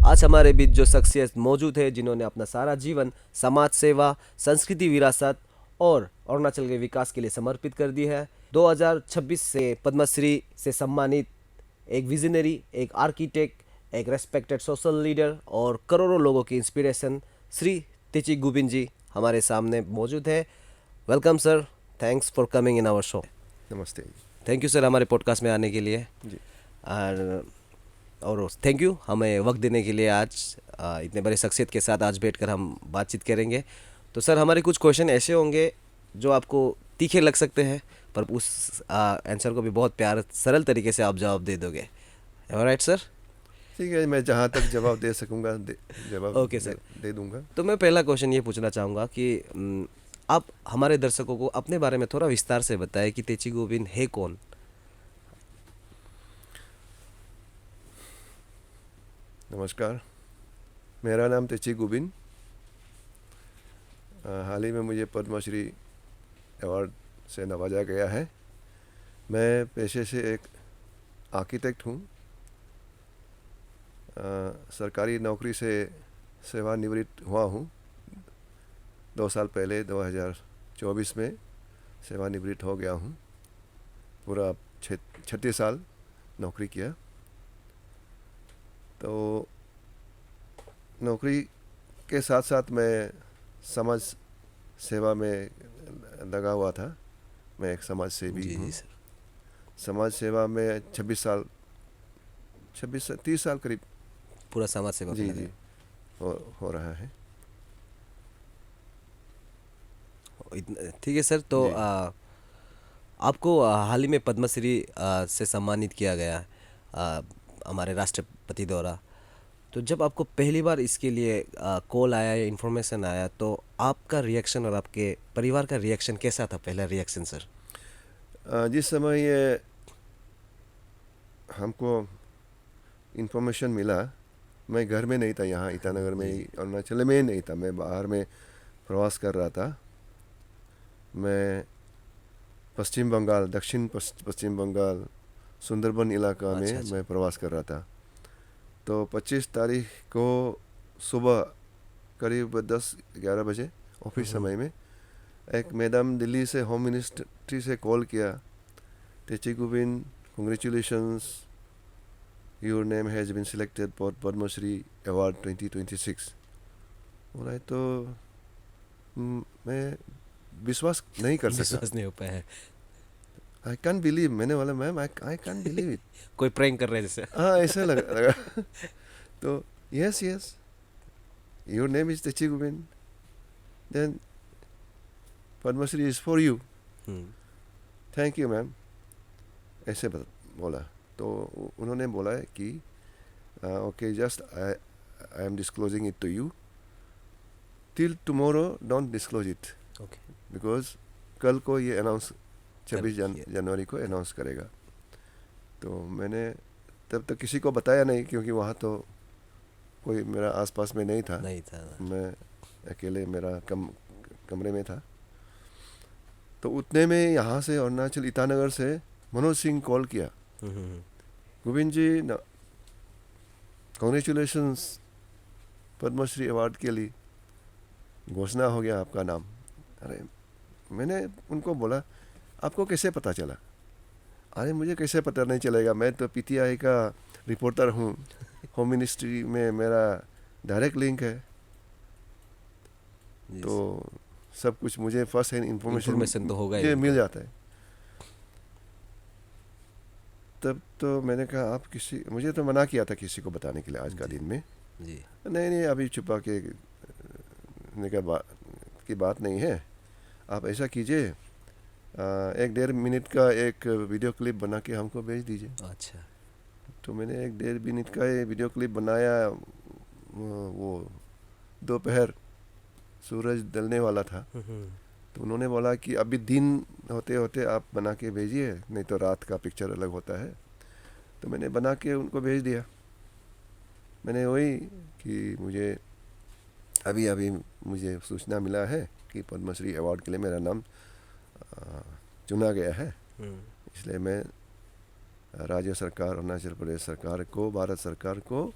आज हमारे बीच जो शख्सियत मौजूद है जिन्होंने अपना सारा जीवन समाज सेवा, संस्कृति विरासत और अरुणाचल के विकास के लिए समर्पित कर दी है। 2026 से पद्मश्री से सम्मानित एक विजनरी, एक आर्किटेक्ट, एक रेस्पेक्टेड सोशल लीडर और करोड़ों लोगों की इंस्पिरेशन श्री तेची गुबिन जी हमारे सामने मौजूद है। Welcome sir, thanks for coming in our show. नमस्ते थैंक यू सर हमारे पॉडकास्ट में आने के लिए। जी। और थैंक यू हमें वक्त देने के लिए। आज इतने बड़े शख्सियत के साथ आज बैठकर हम बातचीत करेंगे। तो सर हमारे कुछ क्वेश्चन ऐसे होंगे जो आपको तीखे लग सकते हैं, पर उस आंसर को भी बहुत प्यार सरल तरीके से आप जवाब दे दोगे। Right sir? ठीक है, मैं जहाँ तक जवाब दे सकूँगा जवाब ओके सर। दे दूँगा। तो मैं पहला क्वेश्चन ये पूछना चाहूँगा कि आप हमारे दर्शकों को अपने बारे में थोड़ा विस्तार से बताएं कि तेची गुबिन है कौन। नमस्कार, मेरा नाम तेची गुबिन। हाल ही में मुझे पद्मश्री अवार्ड से नवाजा गया है। मैं पेशे से एक आर्किटेक्ट हूँ। सरकारी नौकरी से सेवानिवृत्त हुआ हूँ 2 साल पहले, 2024 में सेवानिवृत्त हो गया हूँ। पूरा 36 साल नौकरी किया। तो नौकरी के साथ साथ मैं समाज सेवा में लगा हुआ था। मैं एक समाज सेवी हूँ। सर। समाज सेवा में 30 साल करीब पूरा समाज सेवा जी में जी लगे। हो रहा है। ठीक है सर। तो जी। आपको हाल ही में पद्मश्री से सम्मानित किया गया हमारे राष्ट्रपति द्वारा। तो जब आपको पहली बार इसके लिए कॉल आया या इन्फॉर्मेशन आया तो आपका रिएक्शन और आपके परिवार का रिएक्शन कैसा था? पहला रिएक्शन सर। जिस समय ये हमको इन्फॉर्मेशन मिला, मैं घर में नहीं था, यहाँ ईटानगर में ही, अरुणाचल में ही नहीं था। मैं बाहर में प्रवास कर रहा था। मैं पश्चिम बंगाल, दक्षिण पश्चिम बंगाल, सुंदरबन इलाका में मैं प्रवास कर रहा था। तो 25 तारीख को सुबह करीब 10-11 बजे ऑफिस समय में एक मैडम दिल्ली से होम मिनिस्ट्री से कॉल किया, Techi Gubin, congratulations, your name has been selected for Padma Shri award 2026। बोला तो मैं विश्वास नहीं कर सका। विश्वास नहीं हो पाया। आई कैन बिलीव, मैंने बोला ma'am I can believe it. कोई प्रैंक कर रहे हैं जैसे। हाँ, ऐसा लगा। तो yes your name is Techi Gubin, then Padma Shri is for you, thank you ma'am, ऐसे बोला। तो उन्होंने बोला कि okay, just I am disclosing it to you, till tomorrow don't disclose it, because कल को ये अनाउंस 26 जनवरी को अनाउंस करेगा। तो मैंने तब तक किसी को बताया नहीं, क्योंकि वहाँ तो कोई मेरा आसपास में नहीं था। मैं अकेले मेरा कमरे में था। तो उतने में यहाँ से अरुणाचल ईटानगर से मनोज सिंह कॉल किया, गुबिन जी कॉन्ग्रेचुलेशंस, पद्मश्री अवार्ड के लिए घोषणा हो गया आपका नाम। अरे मैंने उनको बोला आपको कैसे पता चला? अरे मुझे कैसे पता नहीं चलेगा, मैं तो पीटीआई का रिपोर्टर हूँ, होम मिनिस्ट्री में मेरा डायरेक्ट लिंक है। तो सब कुछ मुझे फर्स्ट हैंड इन्फॉर्मेशन तो होगा ये मिल जाता है। तब तो मैंने कहा आप मुझे तो मना किया था किसी को बताने के लिए आज का दिन में। नहीं अभी छुपा के की बात नहीं है। आप ऐसा कीजिए, 1-1.5 मिनट का एक वीडियो क्लिप बना के हमको भेज दीजिए। अच्छा। तो मैंने 1-1.5 मिनट का ये वीडियो क्लिप बनाया। वो दोपहर सूरज ढलने वाला था। तो उन्होंने बोला कि अभी दिन होते होते आप बना के भेजिए, नहीं तो रात का पिक्चर अलग होता है। तो मैंने बना के उनको भेज दिया। मैंने वही कि मुझे अभी मुझे सूचना मिला है कि पद्मश्री अवार्ड के लिए मेरा नाम चुना गया है। इसलिए मैं राज्य सरकार, अरुणाचल प्रदेश सरकार को, भारत सरकार को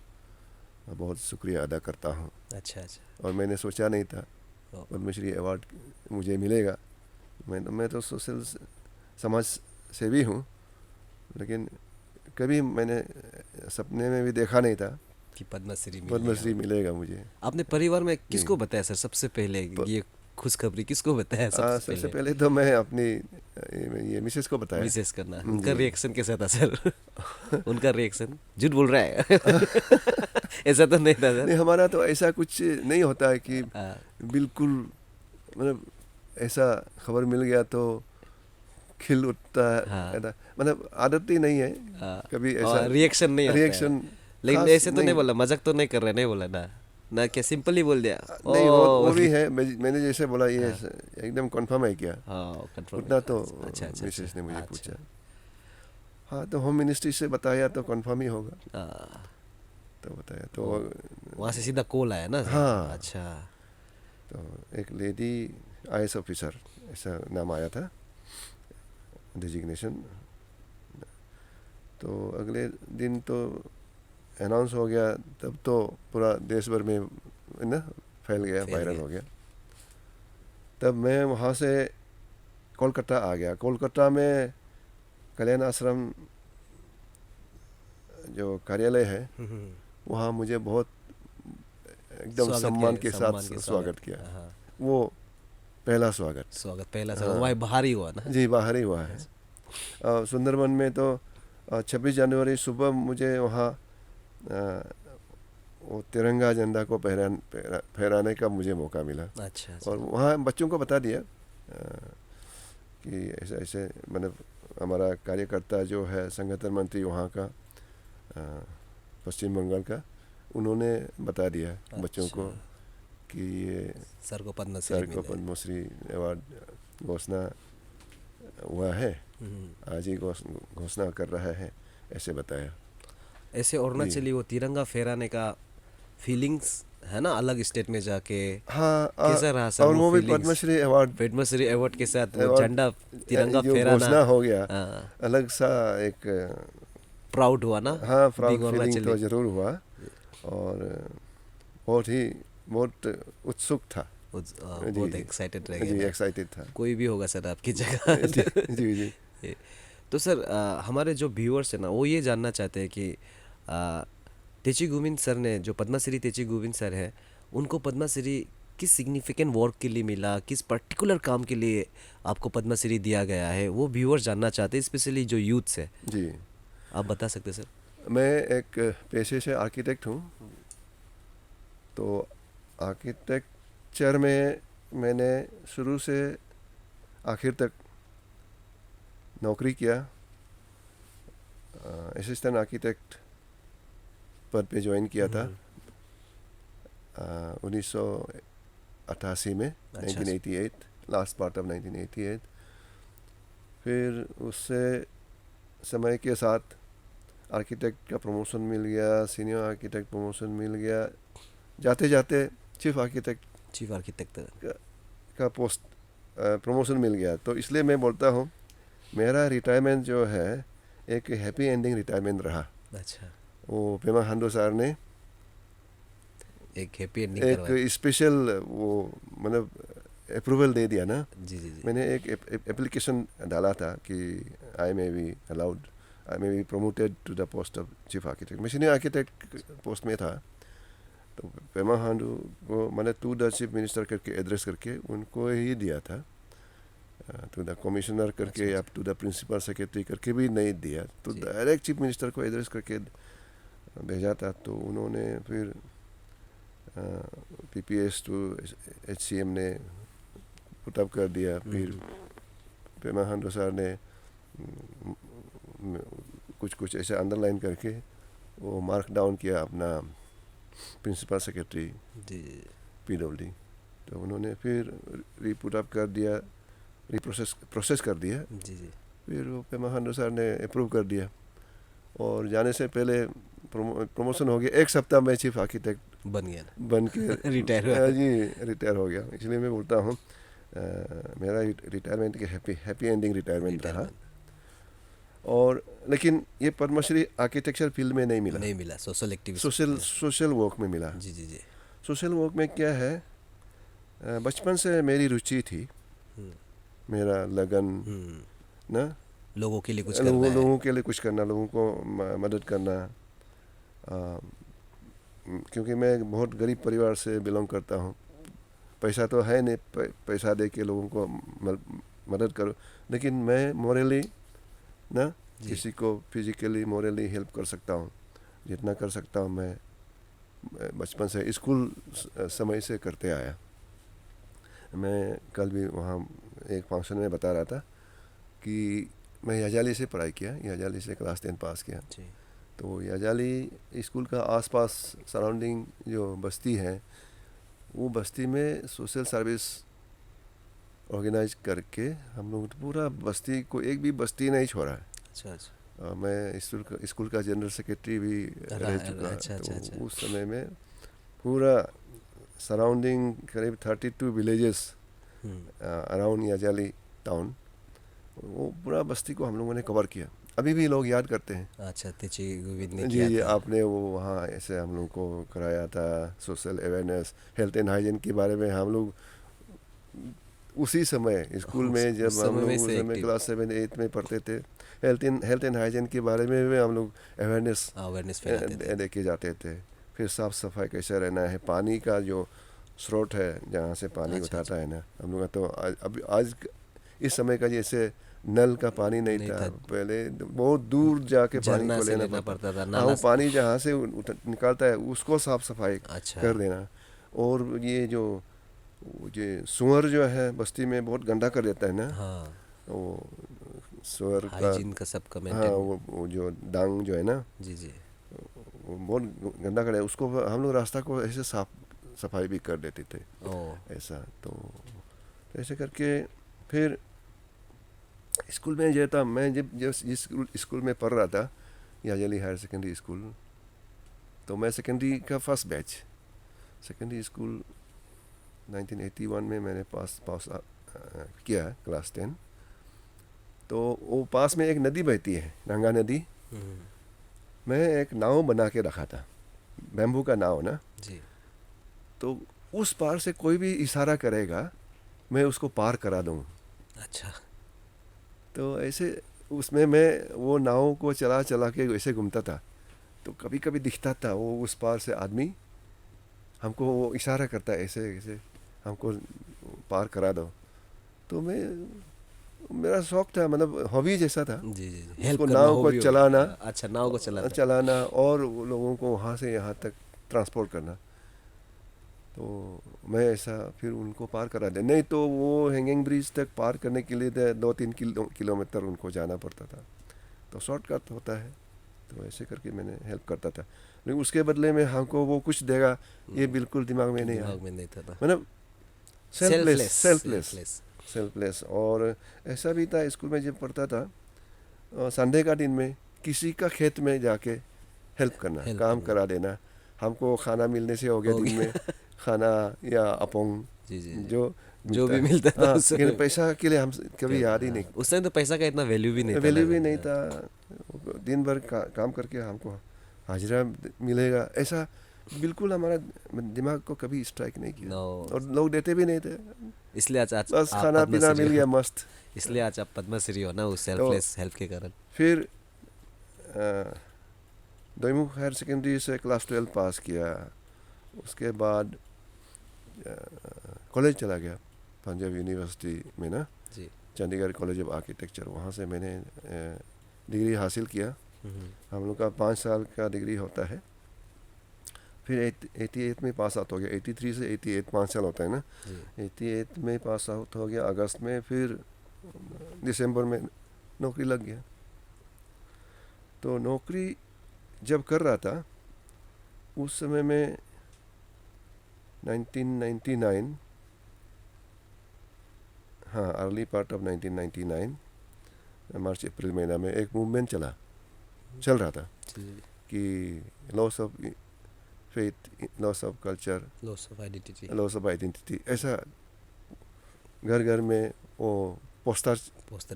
बहुत शुक्रिया अदा करता हूँ। अच्छा अच्छा। और मैंने सोचा नहीं था ओ, पद्मश्री अवार्ड मुझे मिलेगा। मैं तो सोशल समाज सेवी हूँ, लेकिन कभी मैंने सपने में भी देखा नहीं था कि पद्मश्री पद्मश्री मिलेगा। मिलेगा मुझे। आपने परिवार में जी। किसको बताया सर सबसे पहले, ये खुशखबरी किसको बताया सबसे सबसे पहले? पहले तो मैं अपनी ये मिसेस को बताया। विशेष करना, उनका जी। रिएक्शन कैसा था सर? उनका रिएक्शन, झूठ बोल रहा है? ऐसा तो नहीं था सर? नहीं, हमारा तो ऐसा कुछ नहीं होता है कि हाँ, बिल्कुल मतलब ऐसा खबर मिल गया तो खिल उठता है, हाँ, ऐसा मतलब आदत ही नहीं है हाँ, कभी ऐसा और रिएक्शन नहीं आता है। रिएक्शन लेकिन खास ऐसे तो नहीं बोला, मजाक तो नहीं कर रहे, नहीं बोला ना? ना क्या सिंपल ही बोल दिया? नहीं, वो ओ, भी है। मैंने जैसे बोला ये हाँ, एकदम कंफर्म है क्या, हाँ, कंट्रोल। उतना तो अच्छा अच्छा मिसेस ने अच्छा मुझे अच्छा। पूछा। हाँ, तो होम मिनिस्ट्री से बताया तो कंफर्म ही होगा, हाँ, तो बताया तो ओ, वहाँ से सीधा कॉल आया ना सर? हाँ। अच्छा। तो एक लेडी IAS ऑफिसर ऐसा नाम आया था डिजिग्नेशन। तो अगले दिन तो अनाउंस हो गया, तब तो पूरा देश भर में ना फैल गया, फैल वायरल गया। हो गया। तब मैं वहाँ से कोलकाता आ गया। कोलकाता में कल्याण आश्रम जो कार्यालय है, वहाँ मुझे बहुत एकदम स्वागत सम्मान किया, के साथ सम्मान के स्वागत किया। हाँ, वो पहला स्वागत। स्वागत पहला स्वागत हाँ वहाँ बाहर ही हुआ ना? जी, बाहर ही हुआ है। सुंदरबन में तो 26 जनवरी सुबह मुझे वहाँ वो तिरंगा झंडा को फहराने का मुझे मौका मिला। अच्छा अच्छा। और वहाँ बच्चों को बता दिया कि ऐसे ऐसे मतलब हमारा कार्यकर्ता जो है संगठन मंत्री वहाँ का पश्चिम बंगाल का, उन्होंने बता दिया बच्चों को कि ये सर को पद्मश्री सर को मिले। पद्मश्री अवार्ड घोषणा हुआ है, आज ही घोषणा कर रहा है, ऐसे बताया। ऐसे अरुणाचली वो तिरंगा फहराने का फीलिंग्स है ना, अलग स्टेट में जाके हाँ, कैसा रहा सर और वो वो भी फीलिंग्स? पद्मश्री अवार्ड के साथ वो अवार्ड झंडा तिरंगा जो फहराना, घोषणा हो गया, हाँ, अलग सा एक प्राउड हुआ ना? हाँ बीइंग प्राउड फीलिंग अरुणाचली। तो ज़रूर हुआ। और बहुत उत्सुक था। बहुत एक्साइटेड रह जी, गया ना? एक्साइटेड था। कोई भी होगा सर आपकी जगह। जी जी। तो सर हमारे जो व्यूअर्स है ना, वो ये जानना चाहते हैं कि तेची गुमिन सर ने, जो पद्मश्री तेची गुमिन सर है, उनको पद्मश्री किस सिग्निफिकेंट वर्क के लिए मिला, किस पर्टिकुलर काम के लिए आपको पद्मश्री दिया गया है, वो व्यूअर्स जानना चाहते हैं, स्पेशली जो यूथ्स है। जी, आप बता सकते हैं सर? मैं एक पेशे से आर्किटेक्ट हूँ। तो आर्किटेक्चर में मैंने शुरू से आखिर तक नौकरी किया। असिस्टेंट आर्किटेक्ट पद पे ज्वाइन किया था 1988 में, अच्छा। 1988, लास्ट पार्ट ऑफ 1988। फिर उससे समय के साथ आर्किटेक्ट का प्रमोशन मिल गया, सीनियर आर्किटेक्ट प्रमोशन मिल गया, जाते जाते चीफ आर्किटेक्ट चीफ आर्किटेक्ट। का पोस्ट प्रमोशन मिल गया। तो इसलिए मैं बोलता हूँ मेरा रिटायरमेंट जो है एक हैप्पी एंडिंग रिटायरमेंट रहा। अच्छा, वो पेमा खांडू सर ने एक हैप्पी एंडिंग एक करवाया। स्पेशल वो मतलब अप्रूवल दे दिया ना। जी जी जी। मैंने एक एप्लीकेशन डाला था कि I may be allowed, I may be promoted to the post of chief architect. मैं सीनियर आर्किटेक्ट पोस्ट में था। तो पेमा खांडू को मैंने टू द चीफ मिनिस्टर करके एड्रेस करके उनको ही दिया था, टू द कमिश्नर करके या टू द प्रिंसिपल सेक्रेटरी करके भी नहीं दिया। तो डायरेक्ट चीफ मिनिस्टर को एड्रेस करके भेजा था। तो उन्होंने फिर PPS टू HCM ने पुटअप कर दिया। फिर पेमा खांडू सर ने कुछ ऐसे अंडरलाइन करके वो मार्क डाउन किया अपना प्रिंसिपल सेक्रेटरी PWD। तो उन्होंने फिर रीपुटअप कर दिया, प्रोसेस कर दिया। जी जी। फिर वो पेमा खांडू सर ने अप्रूव कर दिया और जाने से पहले प्रमोशन हो गया। एक सप्ताह में चीफ आर्किटेक्ट बन गया ना? बन के रिटायर जी रिटायर हो गया। इसलिए मैं बोलता हूँ मेरा रिटायरमेंट के हैप्पी एंडिंग रिटायरमेंट रहा। और लेकिन ये पद्मश्री आर्किटेक्चर फील्ड में नहीं मिला, नहीं मिला, सोशल एक्टिविटी। सोशल वर्क में मिला। जी जी जी। सोशल वर्क में क्या है, बचपन से मेरी रुचि थी, हम्म, मेरा लगन ना, लोगों के लिए कुछ करना है। लोगों के लिए कुछ करना, लोगों को मदद करना। क्योंकि मैं बहुत गरीब परिवार से बिलोंग करता हूँ, पैसा तो है नहीं पैसा दे के लोगों को मदद करो, लेकिन मैं मोरली ना जी। किसी को फिजिकली मोरली हेल्प कर सकता हूँ, जितना कर सकता हूँ मैं बचपन से स्कूल समय से करते आया। मैं कल भी वहाँ एक फंक्शन में बता रहा था कि मैं याजाली से पढ़ाई किया, याजाली से क्लास 10 पास किया। जी। तो याजाली स्कूल का आसपास सराउंडिंग जो बस्ती है, वो बस्ती में सोशल सर्विस ऑर्गेनाइज करके हम लोग पूरा बस्ती को, एक भी बस्ती नहीं छोड़ा है। अच्छा अच्छा। मैं स्कूल का जनरल सेक्रेटरी भी रह चुका। अच्छा अच्छा अच्छा। तो उस समय में पूरा सराउंडिंग करीब 32 विलेजेस अराउंड याजाली टाउन, वो पूरा बस्ती को हम लोगों ने कवर किया। अभी भी लोग याद करते हैं। अच्छा, तेची गोविंद ने जी किया जी, था। आपने वो वहाँ ऐसे हम लोग को कराया था, social awareness, health and hygiene के बारे में। हम लोग उसी समय स्कूल में जब उस हम समय में लोग उस से समय एक्टिव क्लास 7-8 में पढ़ते थे, हेल्थ एंड हाइजीन के बारे में भी हम लोग अवेयरनेस अवेयरनेस फैलाते थे। लेके जाते थे। फिर साफ़ सफाई कैसे रहना है, पानी का जो स्रोत है जहाँ से पानी अच्छा उठाता अच्छा। है ना, हम लोग का तो आज इस समय का जैसे नल का पानी नहीं नहीं था, था। पहले बहुत दूर जाके पानी झरना को से लेना लेना पड़ता। पड़ता था, हाँ, नाला वो पानी जहाँ से निकालता है उसको साफ सफाई अच्छा। कर देना। और ये जो सुअर जो है बस्ती में बहुत गंदा कर देता है ना, हाँ, वो सुअर का, हाइजीन का सबका हाँ, मेंटेन। वो जो डांग जो है ना, जी जी। वो बहुत गंदा कर, उसको हम लोग रास्ता को ऐसे साफ सफाई भी कर देते थे ओ। ऐसा। तो ऐसे करके फिर स्कूल में जो था, मैं जब जिस स्कूल में पढ़ रहा था, याजली हायर सेकेंडरी स्कूल, तो मैं सेकेंडरी का फर्स्ट बैच, सेकेंडरी स्कूल 1981 में मैंने पास किया क्लास 10। तो वो पास में एक नदी बहती है, गंगा नदी। मैं एक नाव बना के रखा था, बैम्बू का नाव ना। जी। तो उस पार से कोई भी इशारा करेगा, मैं उसको पार करा दूँ। अच्छा। तो ऐसे उसमें मैं वो नाव को चला चला के ऐसे घूमता था। तो कभी कभी दिखता था वो उस पार से आदमी, हमको वो इशारा करता है ऐसे ऐसे, हमको पार करा दो। तो मेरा शौक था, मतलब हॉबी जैसा था, जी जी जी, हेल्प उसको करना नाव हो को भी हो चलाना, गया। अच्छा, नाव को चलाता। चलाना और वो लोगों को वहाँ से यहाँ तक ट्रांसपोर्ट करना। तो मैं ऐसा फिर उनको पार करा दे, नहीं तो वो हैंगिंग ब्रिज तक पार करने के लिए 2-3 किलोमीटर उनको जाना पड़ता था। तो शॉर्टकट होता है, तो ऐसे करके मैंने हेल्प करता था। लेकिन उसके बदले में हमको वो कुछ देगा, ये बिल्कुल दिमाग में नहीं आया। दिमाग में नहीं था। मतलब सेल्फलेस सेल्फलेस। Selfless selfless. और ऐसा भी था स्कूल में जब पढ़ता था, संडे का दिन में किसी का खेत में जाके हेल्प करना, हेल्प काम करना करा देना। हमको खाना मिलने से हो गया हो दिन गया। में, खाना या अपोंग जी जी जी। जो जो मिलता भी है। मिलता था हाँ, उस लेकिन समय। पैसा के लिए हम कभी याद ही नहीं, उस टाइम तो पैसा का इतना वैल्यू भी नहीं था वैल्यू भी लगभग। नहीं था। दिन भर काम करके हमको हाजिरा मिलेगा, ऐसा बिल्कुल हमारा दिमाग को कभी स्ट्राइक नहीं किया। नो। और लोग देते भी नहीं थे, इसलिए आज बस आप खाना पीना पद्मश्री मिल हो। गया मस्त। इसलिए आज आप पद्मश्री हो ना, उस तो सेल्फलेस हेल्प के कारण। फिर दोईमुख हायर सेकेंडरी से क्लास 12 पास किया। उसके बाद कॉलेज चला गया पंजाब यूनिवर्सिटी में ना, जी। चंडीगढ़ कॉलेज ऑफ आर्किटेक्चर, वहाँ से मैंने डिग्री हासिल किया। हम लोग का 5 साल का डिग्री होता है। फिर 88 में पास आउट हो गया, 83 से 88 5 साल होता है ना। जी। 88 में पास आउट हो गया अगस्त में, फिर दिसंबर में नौकरी लग गया। तो नौकरी जब कर रहा था उस समय में 1999, हाँ, अर्ली पार्ट ऑफ 1999 मार्च अप्रैल महीना में एक मूवमेंट चल रहा था जी। कि loss of faith, loss of culture, loss of identity. Loss of identity, ऐसा घर घर में वो पोस्टर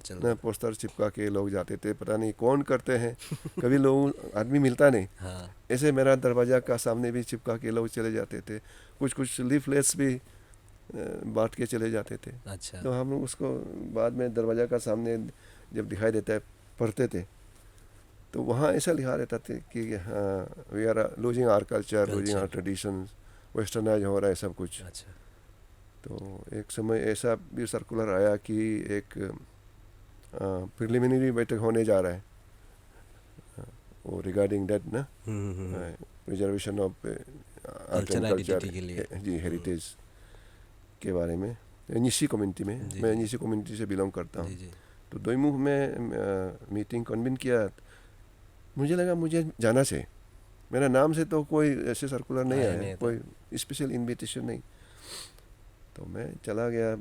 चलता। पोस्टर चिपका के लोग जाते थे, पता नहीं कौन करते हैं। कभी लोग आदमी मिलता नहीं, हाँ ऐसे मेरा दरवाज़ा का सामने भी चिपका के लोग चले जाते थे। कुछ लीफलेट्स भी बांट के चले जाते थे। अच्छा तो हम लोग उसको बाद में दरवाज़ा का सामने जब दिखाई देता है पढ़ते थे, तो वहाँ ऐसा लिखा रहता था कि हाँ, we are losing our culture, losing our traditions, westernize हो रहा है सब कुछ। अच्छा तो एक समय ऐसा भी सर्कुलर आया कि एक प्रिलिमिनरी बैठक होने जा रहा है, वो रिगार्डिंग दैट ना, reservation of art and culture, के लिए। जी, हेरिटेज के बारे में, निशी कम्युनिटी में। जी, मैं जी। निशी कम्युनिटी से बिलोंग करता हूँ। जी जी तो दोईमुख में मीटिंग कन्वीन किया। मुझे लगा मुझे जाना चाहिए, मेरा नाम से तो कोई ऐसे सर्कुलर नहीं आया आया, नहीं था। कोई स्पेशल इनविटेशन नहीं। तो मैं चला गया,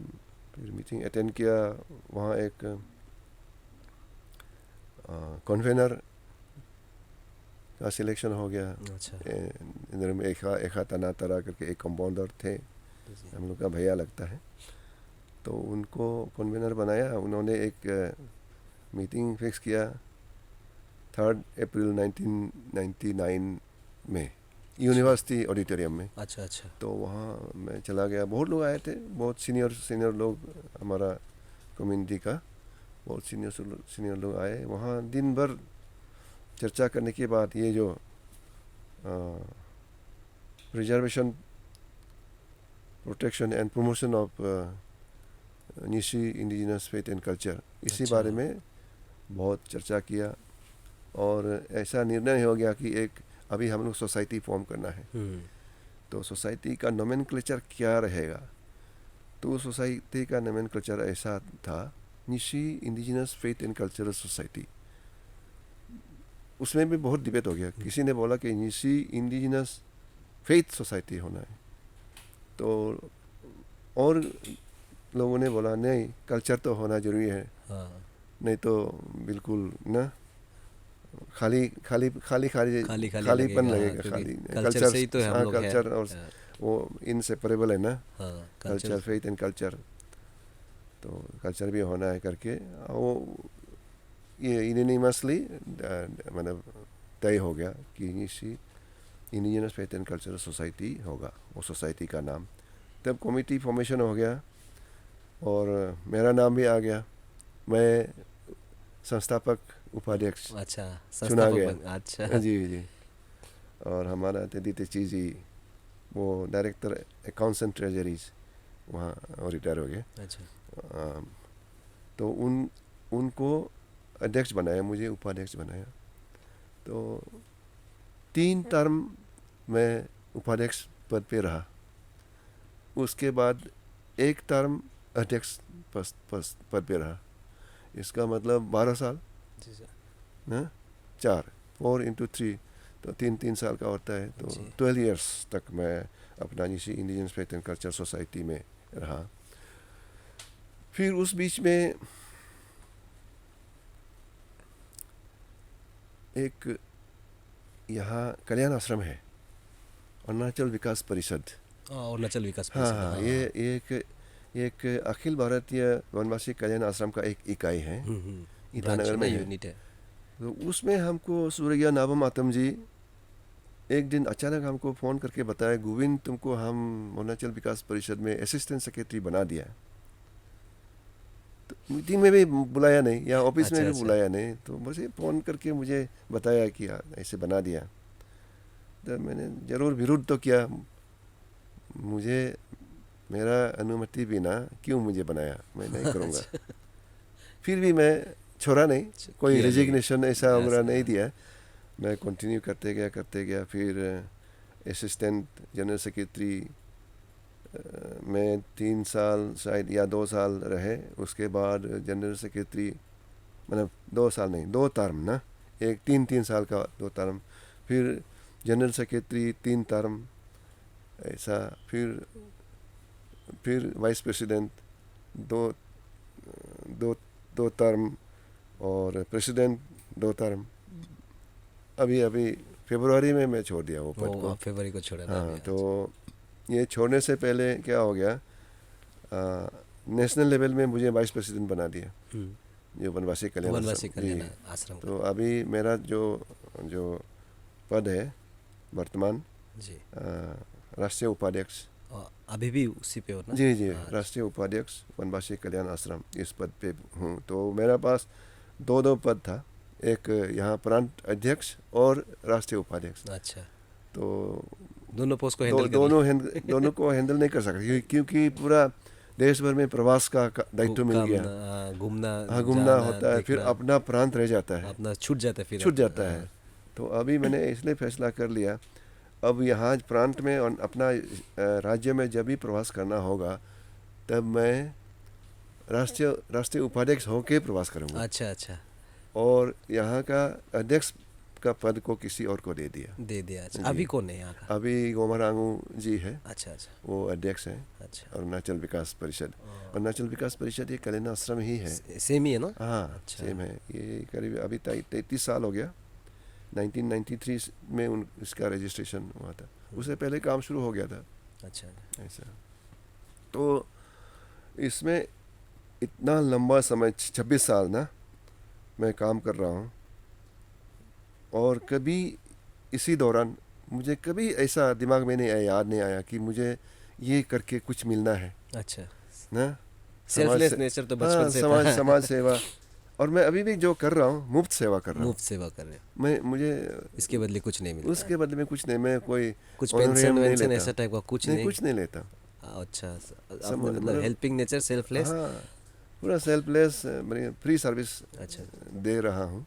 फिर मीटिंग अटेंड किया। वहाँ एक कन्वेनर का सिलेक्शन हो गया। अच्छा इधर में एखा तना तरा करके एक कंपाउंडर थे, जी। हम लोग का भैया लगता है। तो उनको कन्वेनर बनाया। उन्होंने एक मीटिंग फिक्स किया 3 अप्रैल 1999 में यूनिवर्सिटी ऑडिटोरियम में। अच्छा अच्छा तो वहाँ मैं चला गया। बहुत लोग आए थे, बहुत सीनियर लोग, हमारा कम्युनिटी का बहुत सीनियर लोग आए। वहाँ दिन भर चर्चा करने के बाद ये जो reservation, protection and promotion of Nishi indigenous faith and culture, इसी अच्छा। बारे में बहुत चर्चा किया। और ऐसा निर्णय हो गया कि एक अभी हम लोग सोसाइटी फॉर्म करना है। तो सोसाइटी का नोमेनक्लेचर क्या रहेगा? तो सोसाइटी का नोमेनक्लेचर ऐसा था, Nishi indigenous faith and cultural society. उसमें भी बहुत डिबेट हो गया। किसी ने बोला कि निशी इंडिजिनस फेथ सोसाइटी होना है, तो और लोगों ने बोला नहीं, कल्चर तो होना जरूरी है, हाँ नहीं तो बिल्कुल ना खाली खाली खाली खाली खाली खालीपन लगेगा। हाँ, लगेगा। क्योंकि खाली कल्चर से ही तो हम हाँ, लोग हैं। कल्चर और वो इनसेपरेबल है ना, हाँ कल्चर फेथ एंड कल्चर। तो कल्चर भी होना है करके वो ये यूनिवर्सली मतलब तय हो गया कि Nishi indigenous faith and cultural society होगा वो सोसाइटी का नाम। तब कमेटी फॉर्मेशन हो गया और मेरा नाम भी आ गया। मैं संस्थापक उपाध्यक्ष अच्छा चुना गया। अच्छा जी जी। और हमारा तेदी जी वो डायरेक्टर अकाउंट्स एंड ट्रेजरीज वहाँ रिटायर हो गए। अच्छा तो उनको अध्यक्ष बनाया, मुझे उपाध्यक्ष बनाया। तो 3 टर्म मैं उपाध्यक्ष पद पे रहा। उसके बाद 1 टर्म अध्यक्ष पद पे रहा। इसका मतलब 12 साल जी सर। ना, 4 into 3 तो 3 साल का होता है। तो जी। 12 years तक मैं अपना Nishi indigenous faith and culture society में रहा। फिर उस बीच में एक यहाँ कल्याण आश्रम है, अरुणाचल विकास परिषद। अरुणाचल विकास हाँ परिषद। हाँ, ये एक अखिल भारतीय वनवासी कल्याण आश्रम का एक इकाई है, ईटानगर में है। यूनिट है। तो उसमें हमको सूर्या नाबम आतम जी एक दिन अचानक हमको फ़ोन करके बताया, गोविंद तुमको हम अरुणाचल विकास परिषद में असिस्टेंट सेक्रेटरी बना दिया। तो मीटिंग में भी बुलाया नहीं या ऑफिस में भी अच्छा। बुलाया नहीं, तो मुझे फ़ोन करके मुझे बताया कि ऐसे बना दिया। तो मैंने ज़रूर विरोध तो किया, मुझे मेरा अनुमति बिना क्यों मुझे बनाया, मैं नहीं करूँगा। फिर भी मैं छोड़ा नहीं, कोई किया रेजिग्नेशन ऐसा वगैरह नहीं ऐसा। दिया। मैं कंटिन्यू करते गया। फिर असिस्टेंट जनरल सेक्रेटरी में 3 साल शायद या 2 साल रहे। उसके बाद जनरल सेक्रेटरी, मतलब 2 साल नहीं, 2 टर्म ना, एक 3 साल का 2 टर्म। फिर जनरल सेक्रेटरी 3 टर्म ऐसा। फिर वाइस प्रेसिडेंट दो टर्म और प्रेसिडेंट 2 टर्म। अभी फरवरी में मैं छोड़ दिया वो पद को। फरवरी को छोड़ा था हाँ, अभी। तो ये छोड़ने से पहले क्या हो गया, नेशनल लेवल में मुझे वाइस प्रेसिडेंट बना दिया, जो वनवासी कल्याण वनवासी आश्रम। कल्याण जी। आश्रम तो अभी मेरा जो जो पद है वर्तमान, जी। राष्ट्रीय उपाध्यक्ष। और अभी भी उसी पे हो ना? जी जी, हाँ, राष्ट्रीय उपाध्यक्ष वनवासी कल्याण आश्रम, इस पद पे हूँ। तो मेरे पास दो पद था, एक यहाँ प्रांत अध्यक्ष और राष्ट्रीय उपाध्यक्ष। अच्छा, तो दोनों पोस्ट को हैंडल कर दोनों को हैंडल नहीं कर सकते, क्योंकि पूरा देश भर में प्रवास का दायित्व मिल गया। घूमना, हाँ, घूमना जाना, होता है, फिर देखना, अपना प्रांत रह जाता है, अपना छूट जाता है, फिर छूट अपना, जाता है। तो अभी मैंने इसलिए फैसला कर लिया, अब यहाँ प्रांत में और अपना राज्य में जब भी प्रवास करना होगा, तब मैं राष्ट्रीय उपाध्यक्ष होकर प्रवास करूँगा, अच्छा अच्छा, और यहाँ का अध्यक्ष का पद को किसी और को दे दिया। दे दिया। अच्छा, जी। अभी कौन है यहाँ का? अभी गोमरांगू जी है, अच्छा अच्छा वो अध्यक्ष हैं अच्छा, अरुणाचल विकास परिषद। अरुणाचल विकास परिषद ये कल्याण आश्रम ही है। सेम ही है ना? हाँ, अच्छा। सेम है। ये करीब अभी 33 साल हो गया। 1993 में इसका रजिस्ट्रेशन हुआ था, उससे पहले काम शुरू हो गया था। अच्छा, ऐसा। तो इसमें इतना लंबा समय, 26 साल ना मैं काम कर रहा हूँ, और कभी इसी दौरान मुझे कभी ऐसा दिमाग में नहीं आया, याद नहीं आया कि मुझे ये करके कुछ मिलना है अच्छा, ना। सेल्फलेस नेचर तो बचपन हाँ, से था। समाज सेवा, और मैं अभी भी जो कर रहा हूँ मुफ्त सेवा कर रहा हूँ। मुफ्त सेवा कर रहे हो, मैं मुझे इसके बदले कुछ नहीं मिलता? उसके बदले में कुछ नहीं, मैं कोई कुछ honorarium पेंशन नहीं वेंशन लेता। ऐसा टाइप का कुछ नहीं, नहीं? कुछ नहीं लेता। अच्छा, आपने मतलब मतलब हेल्पिंग नेचर, सेल्फलेस। हाँ, पूरा सेल्फलेस, फ्री सर्विस अच्छा, दे रहा हूँ।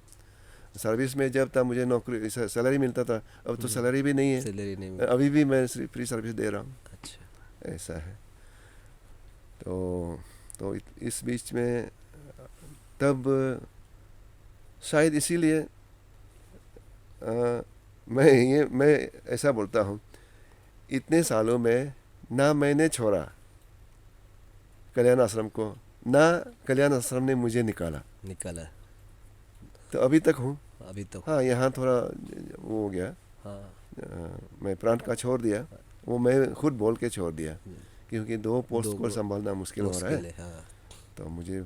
सर्विस में जब तक मुझे नौकरी सैलरी मिलता था, अब तो सैलरी भी नहीं है, सैलरी नहीं मिलती। अभी भी मैं फ्री सर्विस दे रहा हूँ। अच्छा, ऐसा है। तो इस बीच में तब शायद इसीलिए मैं ऐसा बोलता हूँ, इतने सालों में ना मैंने छोड़ा कल्याण आश्रम को, ना कल्याण आश्रम ने मुझे निकाला, तो अभी तक हूँ। अभी तो। हाँ, यहाँ थोड़ा वो हो गया। हाँ, मैं प्रांत का छोड़ दिया, वो मैं खुद बोल के छोड़ दिया, क्योंकि दो पोस्ट को संभालना मुश्किल हो रहा है। हाँ। तो मुझे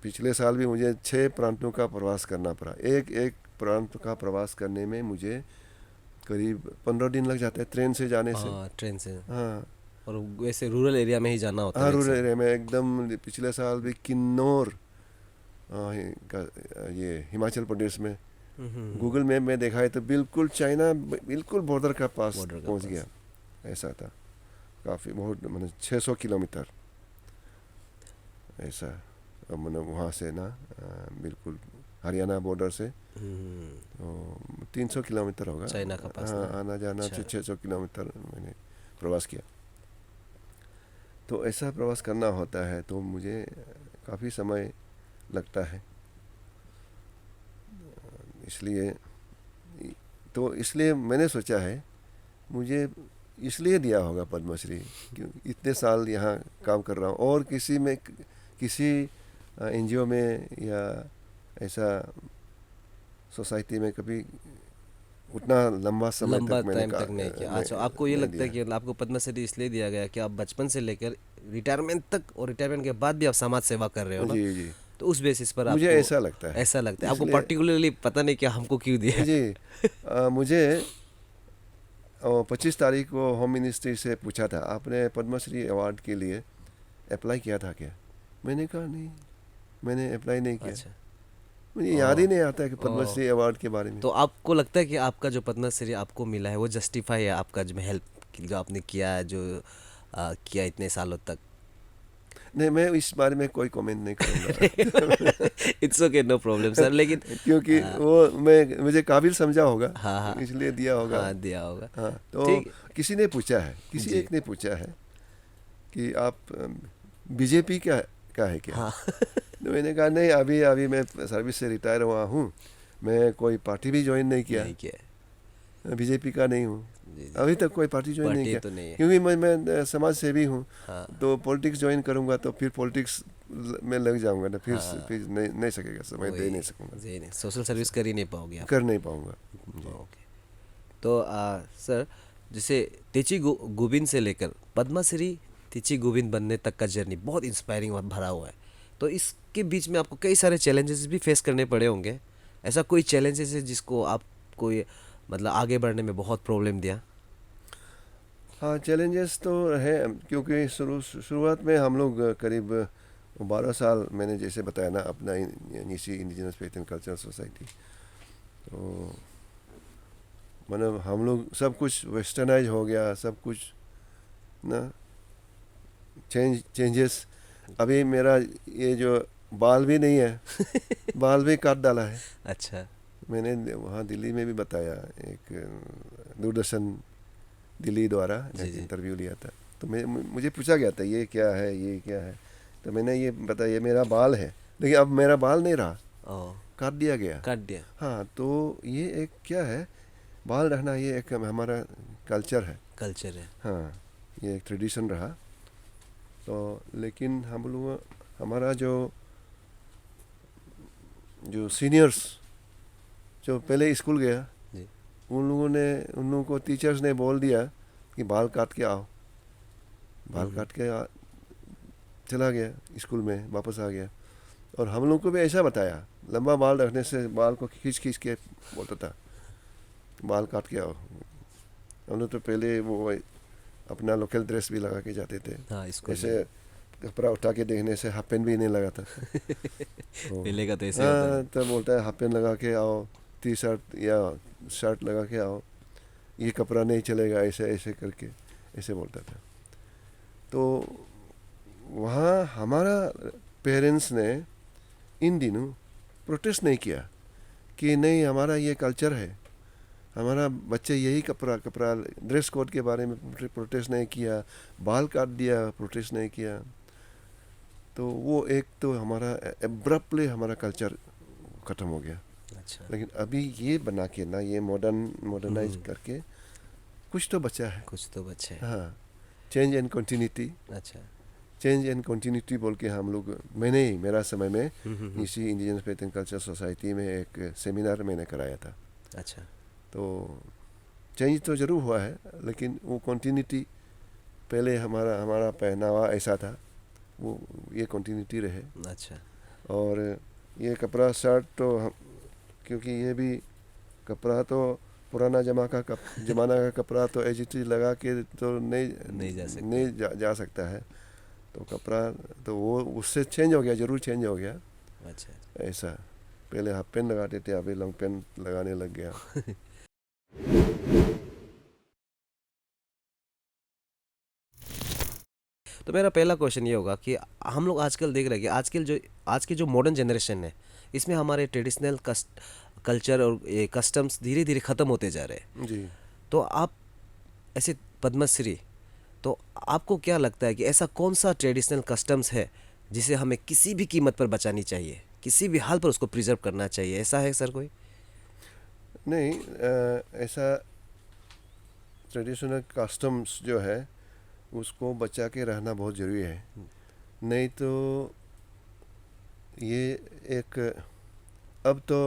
पिछले साल भी मुझे 6 प्रांतों का प्रवास करना पड़ा। एक प्रांत का प्रवास करने में मुझे करीब 15 दिन लग जाते हैं, ट्रेन से जाने से। हाँ, ट्रेन से। हाँ, और वैसे रूरल एरिया में ही जाना होता हाँ, है। रूरल एरिया में एकदम। पिछले साल भी किन्नौर, ये हिमाचल प्रदेश में, गूगल मैप में देखा है तो बिल्कुल चाइना, बिल्कुल बॉर्डर का पास पहुंच गया, ऐसा था। काफ़ी बहुत, मतलब 600 किलोमीटर ऐसा। मतलब वहाँ से ना बिल्कुल हरियाणा बॉर्डर से तो 300 किलोमीटर होगा चाइना का पास। हाँ, आना जाना। अच्छा। 600 किलोमीटर मैंने प्रवास किया। तो ऐसा प्रवास करना होता है तो मुझे काफ़ी समय लगता है, इसलिए मैंने सोचा है मुझे इसलिए दिया होगा पद्मश्री, क्यों इतने साल यहाँ काम कर रहा हूँ, और किसी एनजीओ में या ऐसा सोसाइटी में कभी उतना लंबा टाइम मैंने तक नहीं किया। अच्छा, आपको ये लगता है कि आपको पद्मश्री इसलिए दिया गया कि आप बचपन से लेकर रिटायरमेंट तक, और रिटायरमेंट के बाद भी आप समाज सेवा कर रहे हो ना? जी जी, तो उस बेसिस पर मुझे आपको ऐसा लगता है। ऐसा लगता है आपको पर्टिकुलरली, पता नहीं क्या हमको क्यों दिया है। जी, मुझे 25 तारीख को होम मिनिस्ट्री से पूछा था, आपने पद्मश्री अवार्ड के लिए अप्लाई किया था क्या? मैंने कहा नहीं, मैंने अप्लाई नहीं किया। अच्छा, मुझे याद ही नहीं आता कि पद्मश्री अवार्ड के बारे में। तो आपको लगता है कि आपका जो पद्मश्री आपको मिला है वो जस्टिफाई है, आपका जो हेल्प जो आपने किया है, जो किया इतने सालों तक? नहीं, मैं इस बारे में कोई कमेंट नहीं करूँगा। It's okay, no problem sir. लेकिन क्योंकि वो मुझे काबिल समझा होगा, हाँ, इसलिए दिया होगा। हाँ, दिया होगा। हाँ, तो ठीक। किसी ने पूछा है, किसी एक ने पूछा है कि आप बीजेपी का है क्या? हाँ। तो मैंने कहा नहीं, अभी मैं सर्विस से रिटायर हुआ हूँ, मैं कोई पार्टी भी ज्वाइन नहीं किया, बीजेपी का नहीं हूँ, अभी तक कोई पार्टी ज्वाइन नहीं किया, तो नहीं है। क्योंकि मैं समाज सेवी हूँ। हाँ। तो पॉलिटिक्स ज्वाइन करूँगा तो फिर पॉलिटिक्स में लग जाऊँगा ना, फिर नहीं सकेगा, समय दे नहीं सकूँगा, सोशल सर्विस कर ही नहीं पाओगे आप। कर नहीं पाऊँगा। ओके। तो सर, जैसे तेची गुबिन से लेकर पद्मश्री टीची गोविंद बनने तक का जर्नी बहुत इंस्पायरिंग और भरा हुआ है। तो इसके बीच में आपको कई सारे चैलेंजेस भी फेस करने पड़े होंगे। ऐसा कोई चैलेंजेस है जिसको आप कोई मतलब आगे बढ़ने में बहुत प्रॉब्लम दिया? हाँ, चैलेंजेस तो है, क्योंकि शुरुआत में हम लोग करीब 12 साल, मैंने जैसे बताया ना, अपना Nishi indigenous faith and cultural society, तो मतलब हम लोग सब कुछ वेस्टर्नाइज हो गया, सब कुछ ना चेंजेस। अभी मेरा ये जो बाल भी नहीं है, बाल भी काट डाला है। अच्छा। मैंने वहाँ दिल्ली में भी बताया, एक दूरदर्शन दिल्ली द्वारा जी, एक जी। इंटरव्यू लिया था, तो मुझे पूछा गया था ये क्या है, ये क्या है, तो मैंने ये बताया ये मेरा बाल है, लेकिन अब मेरा बाल नहीं रहा, ओ, काट दिया गया। काट दिया। हाँ, तो ये एक क्या है, बाल रखना ये एक हमारा कल्चर है, कल्चर है। हाँ, ये एक ट्रेडिशन रहा। तो लेकिन हम लोग, हमारा जो जो सीनियर्स जो पहले स्कूल गया, जी। उन लोगों को टीचर्स ने बोल दिया कि बाल काट के आओ, बाल काट के चला गया स्कूल में, वापस आ गया। और हम लोग को भी ऐसा बताया, लंबा बाल रखने से बाल को खींच खींच के बोलता था बाल काट के आओ। हम लोग तो पहले वो अपना लोकल ड्रेस भी लगा के जाते थे, हाँ, स्कूल ऐसे कपड़ा उठा के देखने से हाफ पेंट भी नहीं लगाता था। तो पहले का तो ऐसे होता हाँ, है। तो बोलता है हाफ पेंट लगा के आओ, टी शर्ट या शर्ट लगा के आओ, ये कपड़ा नहीं चलेगा, ऐसे ऐसे करके ऐसे बोलता था। तो वहाँ हमारा पेरेंट्स ने इन दिनों प्रोटेस्ट नहीं किया कि नहीं हमारा ये कल्चर है, हमारा बच्चे यही कपड़ा ड्रेस कोड के बारे में प्रोटेस्ट नहीं किया, बाल काट दिया, प्रोटेस्ट नहीं किया। तो वो एक तो हमारा एब्रप्टली हमारा कल्चर ख़त्म हो गया। अच्छा। लेकिन अभी ये बना के ना, ये मॉडर्नाइज करके कुछ तो बचा है। कुछ तो बच्चे हैं। हाँ, चेंज एंड कंटिन्यूटी, अच्छा। चेंज एंड कंटिन्यूटी बोल के हम लोग, मैंने ही मेरा समय में हम्म। इसी indigenous faith and culture society में एक सेमिनार मैंने कराया था। अच्छा। तो चेंज तो ज़रूर हुआ है, लेकिन वो कंटिन्यूटी, पहले हमारा पहनावा ऐसा था, वो ये कंटिन्यूटी रहे। अच्छा। और ये कपड़ा शर्ट तो क्योंकि ये भी कपड़ा तो पुराना जमाना का कपड़ा तो एज इट इज लगा के तो नहीं जा सकता है। तो कपड़ा तो वो उससे चेंज हो गया, ज़रूर चेंज हो गया। अच्छा। ऐसा पहले हाफ पेंट लगाते थे, अभी लॉन्ग पेंट लगाने लग गया। तो मेरा पहला क्वेश्चन ये होगा कि हम लोग आजकल देख रहे हैं कि आज की जो मॉडर्न जनरेशन है, इसमें हमारे ट्रेडिशनल कल्चर और कस्टम्स धीरे धीरे ख़त्म होते जा रहे हैं। जी, तो आप ऐसे पद्मश्री, तो आपको क्या लगता है कि ऐसा कौन सा ट्रेडिशनल कस्टम्स है जिसे हमें किसी भी कीमत पर बचानी चाहिए, किसी भी हाल पर उसको प्रिजर्व करना चाहिए? ऐसा है सर कोई? नहीं, ऐसा ट्रेडिशनल कस्टम्स जो है उसको बचा के रहना बहुत ज़रूरी है। नहीं तो ये एक, अब तो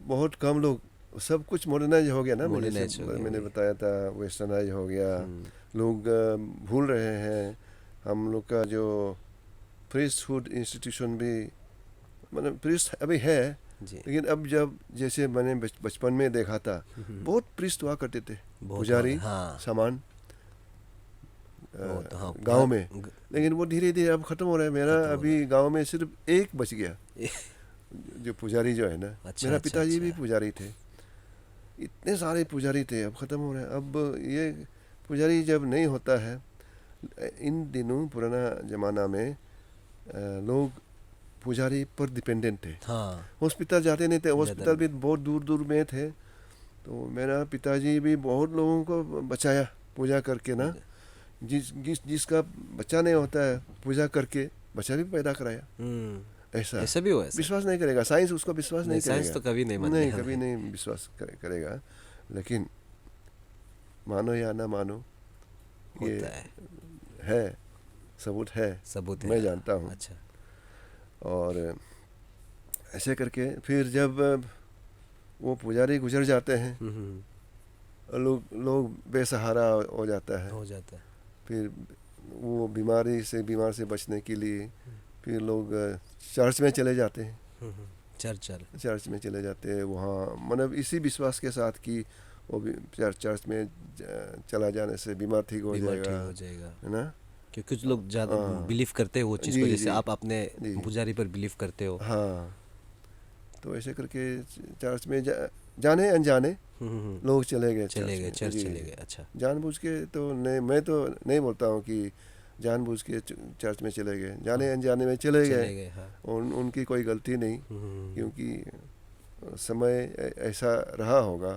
बहुत कम लोग, सब कुछ मॉडर्नाइज हो गया ना, Modernized हो गया, मैंने वही। बताया था, वेस्टर्नाइज हो गया। लोग भूल रहे हैं हम लोग का जो प्रीस्टहुड इंस्टीट्यूशन भी, मतलब प्रीस्ट अभी है, जी। लेकिन अब जब जैसे मैंने बचपन में देखा था, बहुत प्रीस्ट हुआ करते थे, बहुत पुजारी, हाँ। सामान बहुत, हाँ, गांव में। ग- लेकिन वो धीरे धीरे अब ख़त्म हो रहा है। मेरा खत्म हो अभी गांव में सिर्फ एक बच गया, जो पुजारी जो है ना। अच्छा, मेरा अच्छा, पिताजी भी अच्छा। पुजारी थे, इतने सारे पुजारी थे, अब ख़त्म हो रहे हैं। अब ये पुजारी जब नहीं होता है, इन दिनों पुराना ज़माना में लोग पुजारी पर डिपेंडेंट थे। हाँ, हॉस्पिटल जाते नहीं थे, हॉस्पिटल ज़्यादा भी बहुत दूर दूर में थे। तो मेरा पिताजी भी बहुत लोगों को बचाया पूजा करके ना। जिसका बच्चा नहीं होता है, पूजा करके बच्चा भी पैदा कराया। ऐसा ऐसा भी हुआ है सर? विश्वास नहीं करेगा साइंस, उसको विश्वास नहीं साइंस करेगा। तो कभी नहीं मानने नहीं, वाला कभी है। नहीं विश्वास करेगा। लेकिन मानो या ना मानो, ये होता है, सबूत है, सबूत है। मैं जानता हूँ। अच्छा। और ऐसे करके फिर जब वो पुजारी गुजर जाते हैं, लोग बेसहारा हो जाता है। हो जाता है। फिर वो बीमार से बचने के लिए फिर लोग चर्च में चले जाते हैं। चर्च में चले जाते हैं, वहाँ मतलब इसी विश्वास के साथ कि वो भी चर्च में चला जाने से बीमार ठीक हो जाएगा, है ना। क्योंकि कुछ लोग ज़्यादा हाँ। बिलीव करते हैं वो चीज़ जी, को, जैसे जी, आप अपने जी। पुजारी पर बिलीव करते हो। हाँ, तो ऐसे करके चर्च में जाने अनजाने लोग चले गए चर्च जी। चले गए। अच्छा। जानबूझ के तो नहीं, मैं तो नहीं बोलता हूँ कि जानबूझ के चर्च में चले गए, जाने अनजाने में चले गए। हाँ। उनकी कोई गलती नहीं, क्योंकि समय ऐसा रहा होगा।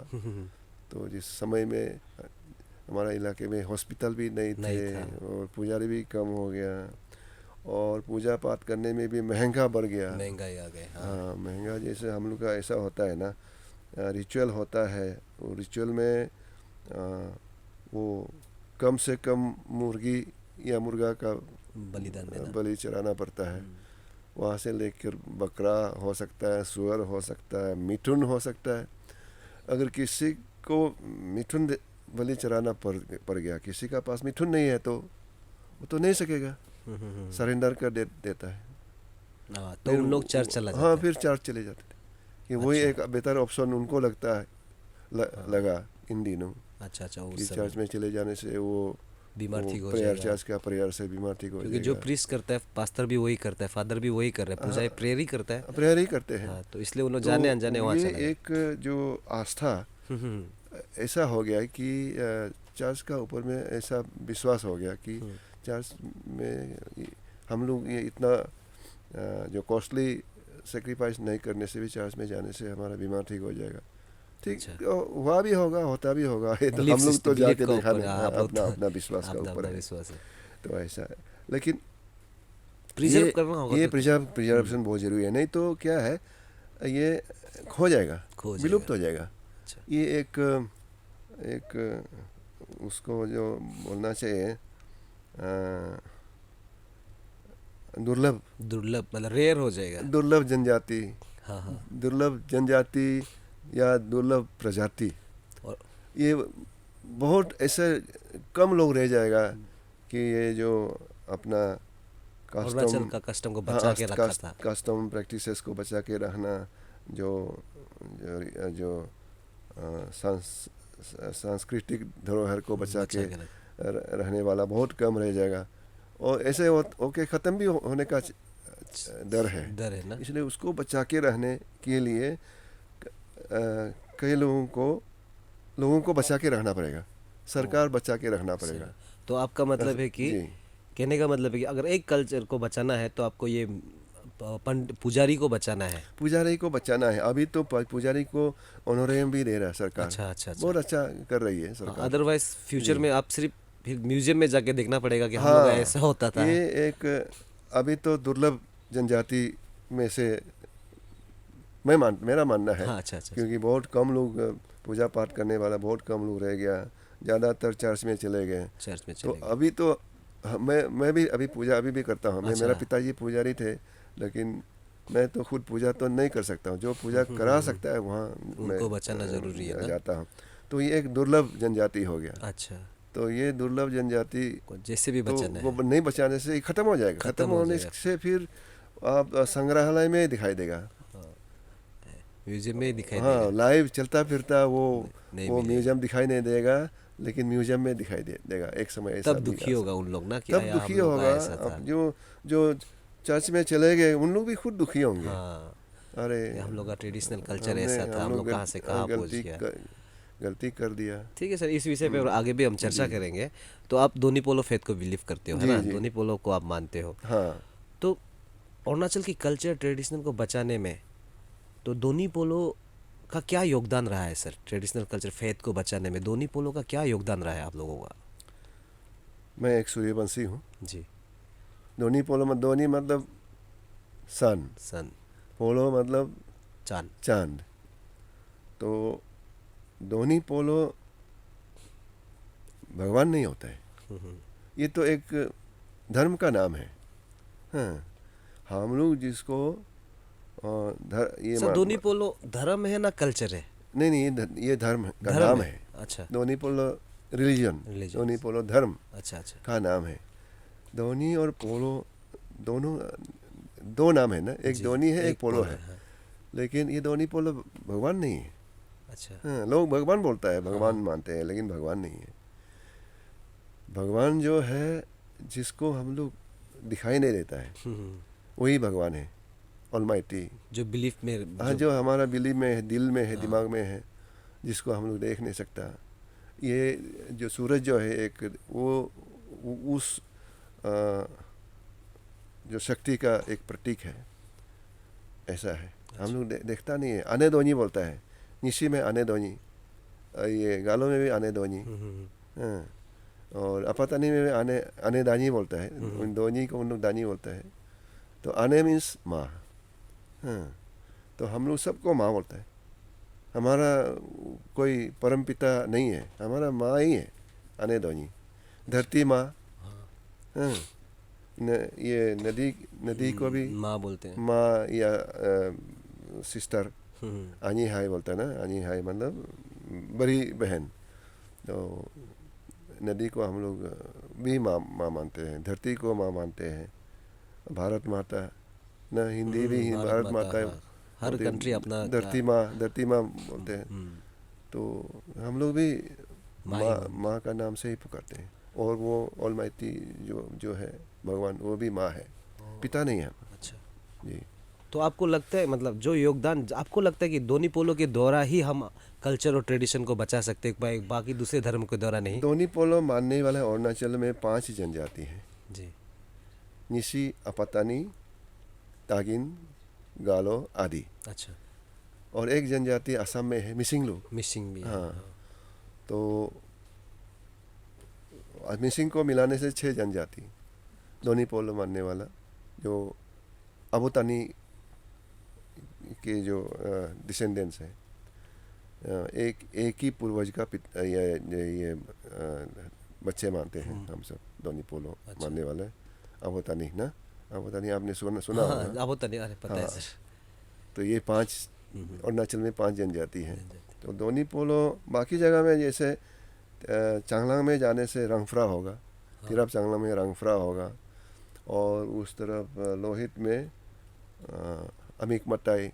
तो जिस समय में हमारा इलाके में हॉस्पिटल भी नहीं थे और पुजारी भी कम हो गया और पूजा पाठ करने में भी महंगा बढ़ गया, महंगाई आ गई। हाँ, महंगा। जैसे हम लोग का ऐसा होता है ना, रिचुअल होता है, वो रिचुअल में वो कम से कम मुर्गी या मुर्गा का बलिदान देना, बलि चढ़ाना पड़ता है। वहाँ से लेकर बकरा हो सकता है, सुअर हो सकता है, मिथुन हो सकता है। अगर किसी को मिथुन बलि चढ़ाना पड़ गया, किसी का पास मिथुन नहीं है तो वो तो नहीं सकेगा, सरेंडर कर देता है। तो उन लोग चर्च चला जाता हाँ, है। फिर चर्च चले जाते थे कि वही एक बेहतर ऑप्शन उनको लगता है, लगा इन दिनों। अच्छा कि चर्च में चले जाने से वो बीमार ठीक हो प्रेयर, जाएगा। चर्च का प्रेयर से बीमार ठीक हो क्योंकि जाएगा। जो प्रीस्ट करता है, पास्टर भी वही करता है, फादर भी वही कर रहा है, पूजा प्रेयर ही करता है। प्रेयर ही करते हैं। हाँ, तो इसलिए उन्होंने तो जाने अनजाने वहाँ ये चला गया। एक जो आस्था ऐसा हो गया कि चर्च का ऊपर में ऐसा विश्वास हो गया कि चर्च में हम लोग ये इतना जो कॉस्टली सेक्रीफाइस नहीं करने से भी चर्च में जाने से हमारा बीमार ठीक हो जाएगा। ठीक हुआ भी होगा, होता भी होगा, ये तो हम लोग तो जाके देखा नहीं, अपना अपना विश्वास का ऊपर है। तो ऐसा है, लेकिन प्रिजर्व करना होगा, ये प्रिजर्वेशन बहुत जरूरी है, नहीं तो क्या है, ये खो जाएगा, विलुप्त हो जाएगा। ये एक उसको जो बोलना चाहिए दुर्लभ मतलब रेयर हो जाएगा। दुर्लभ जनजाति, हाँ। दुर्लभ जनजाति या दुर्लभ प्रजाति, और ये बहुत ऐसे कम लोग रह जाएगा कि ये जो अपना अरुणाचल का कस्टम को बचा के रखा था, कस्टम प्रैक्टिसेस को बचा के रहना, जो सांस्कृतिक धरोहर को बचा के रहने वाला बहुत कम रह जाएगा। और ऐसे ओके ख़त्म भी होने का डर है ना। इसलिए उसको बचा के रहने के लिए कई लोगों को बचा के रहना पड़ेगा, सरकार बचा के रखना पड़ेगा। तो आपका मतलब है कि कहने का मतलब है कि अगर एक कल्चर को बचाना है तो आपको ये पुजारी को बचाना है। पुजारी को बचाना है। अभी तो पुजारी को ऑनोरियम भी दे रहा है सरकार। अच्छा। बहुत अच्छा कर रही है सरकार। अदरवाइज फ्यूचर में आप सिर्फ फिर म्यूजियम में जाके देखना पड़ेगा कि हम लोग ऐसा होता था। ये एक अभी तो दुर्लभ जनजाति में से मेरा मानना है। अच्छा। क्योंकि बहुत कम लोग पूजा पाठ करने वाला बहुत कम लोग रह गया, ज़्यादातर चर्च में चले गए। तो अभी तो मैं भी अभी पूजा अभी भी करता हूँ। मेरा पिताजी पुजारी थे, लेकिन मैं तो खुद पूजा तो नहीं कर सकता हूँ। जो पूजा करा सकता है वहाँ उनको बचाना जरूरी है ना? जाता हूँ। तो ये एक दुर्लभ जनजाति हो गया। अच्छा। तो ये दुर्लभ जनजाति जैसे भी बचाना है, वो नहीं बचाने से खत्म हो जाएगा। खत्म होने से फिर आप संग्रहालय में दिखाई देगा, म्यूजियम में दिखाई देगा। लाइव चलता फिरता वो म्यूजियम दिखाई नहीं देगा, लेकिन म्यूजियम में दिखाई देगा एक समय। ऐसा तब दुखी होगा उन लोग ना कि तब दुखी होगा। जो चर्च में चले गए उन लोग भी खुद दुखी होंगे। अरे हम लोग का ट्रेडिशनल कल्चर ऐसा था, हम लोग कहाँ से कहाँ पहुँच गया, गलती कर दिया। ठीक है सर, इस विषय पे आगे भी हम चर्चा करेंगे। तो आप दोनी पोलो फेथ को बिलीव करते हो, है ना? दोनी पोलो को आप मानते हो। हाँ। तो अरुणाचल की कल्चर ट्रेडिशनल को बचाने में तो दोनी पोलो का क्या योगदान रहा है सर? ट्रेडिशनल कल्चर फेथ को बचाने में दोनी पोलो का क्या योगदान रहा है आप लोगों का? मैं एक सूर्यवंशी हूँ जी। दोनी पोलो में दोनी मतलब सन, पोलो मतलब चांद। तो दोनी पोलो भगवान नहीं होता है, ये तो एक धर्म का नाम है। हाँ, हम लोग जिसको ये सर दोनी पोलो धर्म है ना कल्चर है? नहीं, ये धर्म का नाम है। अच्छा। दोनी पोलो रिलीजन, Religions. दोनी पोलो धर्म अच्छा अच्छा। का नाम है। दोनी और पोलो दोनों दो नाम है ना, एक जी, दोनी है एक पोलो है, हाँ। लेकिन ये दोनी पोलो भगवान नहीं है। अच्छा। हाँ, लोग भगवान बोलता है, भगवान हाँ। मानते हैं, लेकिन भगवान नहीं है। भगवान जो है जिसको हम लोग दिखाई नहीं देता है वही भगवान है, ऑलमाइटी। जो बिलीफ में हाँ, जो हमारा बिलीव में है, दिल में है, हाँ। दिमाग में है, जिसको हम लोग देख नहीं सकता। ये जो सूरज जो है एक उस जो शक्ति का एक प्रतीक है, ऐसा है। हम लोग देखता नहीं है। आने दोनी बोलता है, निशी में आने दोनी, ये गालों में भी आने दोनी, हाँ, और अपातानी में भी आने आने दानी बोलता है। उन दोनी को उन लोग दानी बोलता है। तो आने मीन्स माँ, हाँ, तो हम लोग सबको माँ बोलता है। हमारा कोई परम पिता नहीं है, हमारा माँ ही है, आने दोनी। धरती माँ, हाँ, ये नदी को भी माँ बोलते हैं। माँ या सिस्टर, आनी हाई बोलता है ना, आनी हाई मतलब बड़ी बहन। तो नदी को हम लोग भी माँ मानते हैं, धरती को माँ मानते हैं, भारत माता ना, हिंदी भी भारत माता है। हाँ। हर कंट्री अपना धरती माँ बोलते हैं। तो हम लोग भी माँ का नाम से ही पुकारते हैं। और वो ऑलमाइटी जो है भगवान, वो भी माँ है, पिता नहीं है। अच्छा। जी। तो आपको लगता है, मतलब जो योगदान आपको लगता है कि दोनी पोलो के द्वारा ही हम कल्चर और ट्रेडिशन को बचा सकते हैं, बाकी दूसरे धर्म के द्वारा नहीं? दोनी पोलो मानने वाले अरुणाचल में 5 जनजाति हैं। जी। निशी, अपातानी, तागिन, गालो आदि। अच्छा। और एक जनजाति असम में है, मिसिंगलू। मिसिंग भी है। हाँ। तो मिसिंग को मिलाने से 6 जनजाति दोनी पोलो मानने वाला, जो अबोतानी के जो डिसेंडेंट्स हैं। एक ही पूर्वज का ये बच्चे मानते हैं हम सब दोनी पोलो मानने वाले। अबोतानी ना, अबोतानी आपने सुना होगा। अबोतानी, अरे पता है सर। तो ये 5 अरुणाचल में 5 जनजाति हैं। तो दोनी पोलो बाकी जगह में जैसे चांगलांग में जाने से रंगफ्रा होगा, तिरप चांगलांग में रंगफ्रा होगा, और उस तरफ लोहित में अमिक मटाई,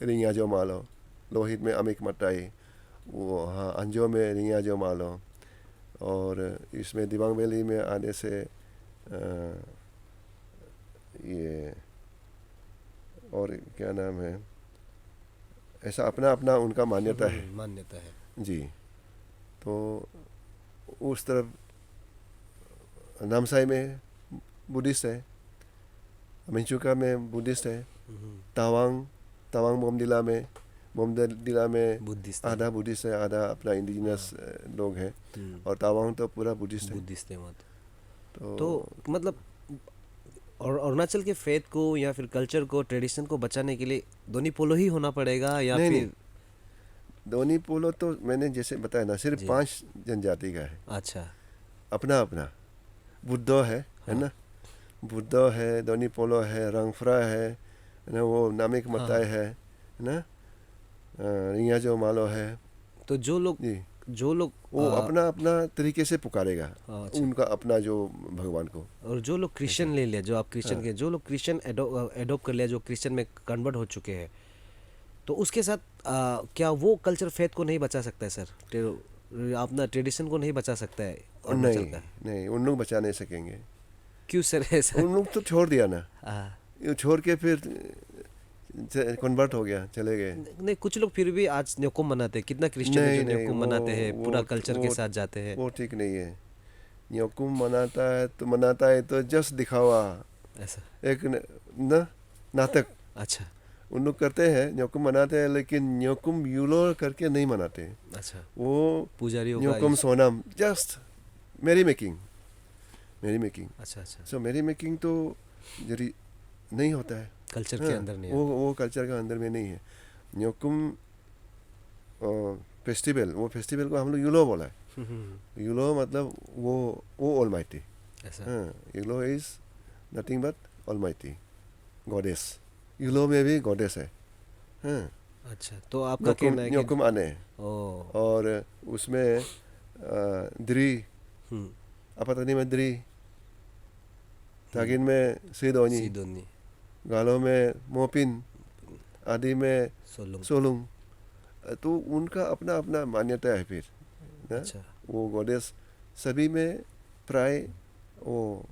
रिंगा जो मालो, लोहित में अमिक मटाई, वो हाँ अंजो में रिंगा जो मालो, और इसमें दिबांग वैली में आने से ये और क्या नाम है, ऐसा अपना अपना उनका मान्यता है। मान्यता है जी। तो उस तरफ नामसाई में बुद्धिस्ट है, मेंचुका में बुद्धिस्ट है, तवांग बोमडिला में बुद्धिस्ट आधा बुद्धिस्ट है, आधा अपना इंडिजिनस लोग हैं, और तवांग तो पूरा बुद्धिस्ट है। बुद्धिस्ट है वहाँ तो मतलब और अरुणाचल के फेथ को या फिर कल्चर को, ट्रेडिशन को बचाने के लिए दोनी पोलो ही होना पड़ेगा, या नहीं, फिर नहीं, दोनी पोलो तो मैंने जैसे बताया ना, सिर्फ 5 जनजाति का है। अच्छा। अपना अपना बुद्धो है ना, बुद्धो है, दोनी पोलो है, रंगफ्रा है ना, वो नामिक मताई है ना, रिंगा जो मालो है। तो जो लोग वो अपना अपना तरीके से पुकारेगा, अच्छा। उनका अपना जो भगवान को। और जो लोग क्रिश्चियन ले लिया, जो आप क्रिश्चियन के, जो लोग क्रिश्चियन एडोप्ट कर लिया, जो क्रिश्चियन में कन्वर्ट हो चुके हैं, तो उसके साथ क्या वो कल्चर फेथ को नहीं बचा सकता है सर? अपना ट्रेडिशन को नहीं बचा सकता है अरुणाचल का? नहीं, उन लोग बचा नहीं सकेंगे। क्यों सर ऐसा? उन लोग तो छोड़ दिया ना, ये छोड़ के फिर कन्वर्ट हो गया, चले गए। नहीं, कुछ लोग फिर भी आज न्योकुम मनाते हैं। कितना क्रिश्चियन है जो न्योकुम मनाते हैं, पूरा कल्चर के साथ जाते हैं? वो ठीक नहीं है। न्योकुम मनाता है तो जस्ट दिखावा, ऐसा एक नाटक। अच्छा। उन लोग करते हैं, न्योकुम मनाते हैं, लेकिन न्योकुम यूलो करके नहीं मनाते हैं। अच्छा। वो पुजारियों का न्योकुम सोनम, जस्ट मेरी मेकिंग। अच्छा अच्छा। सो मेरी मेकिंग तो जरी नहीं होता है कल्चर के अंदर नहीं वो कल्चर का अंदर में नहीं है। न्योकुम फेस्टिवल, वो फेस्टिवल को हम लोग यूलो बोला है। यूलो मतलब वो ऑलमाइटी। ऐसा। Yellow is nothing but almighty goddess. Yellow में भी गॉडेस है। अच्छा, तो आपका कहना है कि न्योकुम आने, और उसमें द्री, हम्म, अपतनी में द्री, तागिन में सीदोनी, सीदोनी, गालो में मोपिन, आदि में सोलुंग। सोलुंग। तो उनका अपना अपना मान्यता है फिर ना? अच्छा, वो गॉडेस सभी में प्राय वो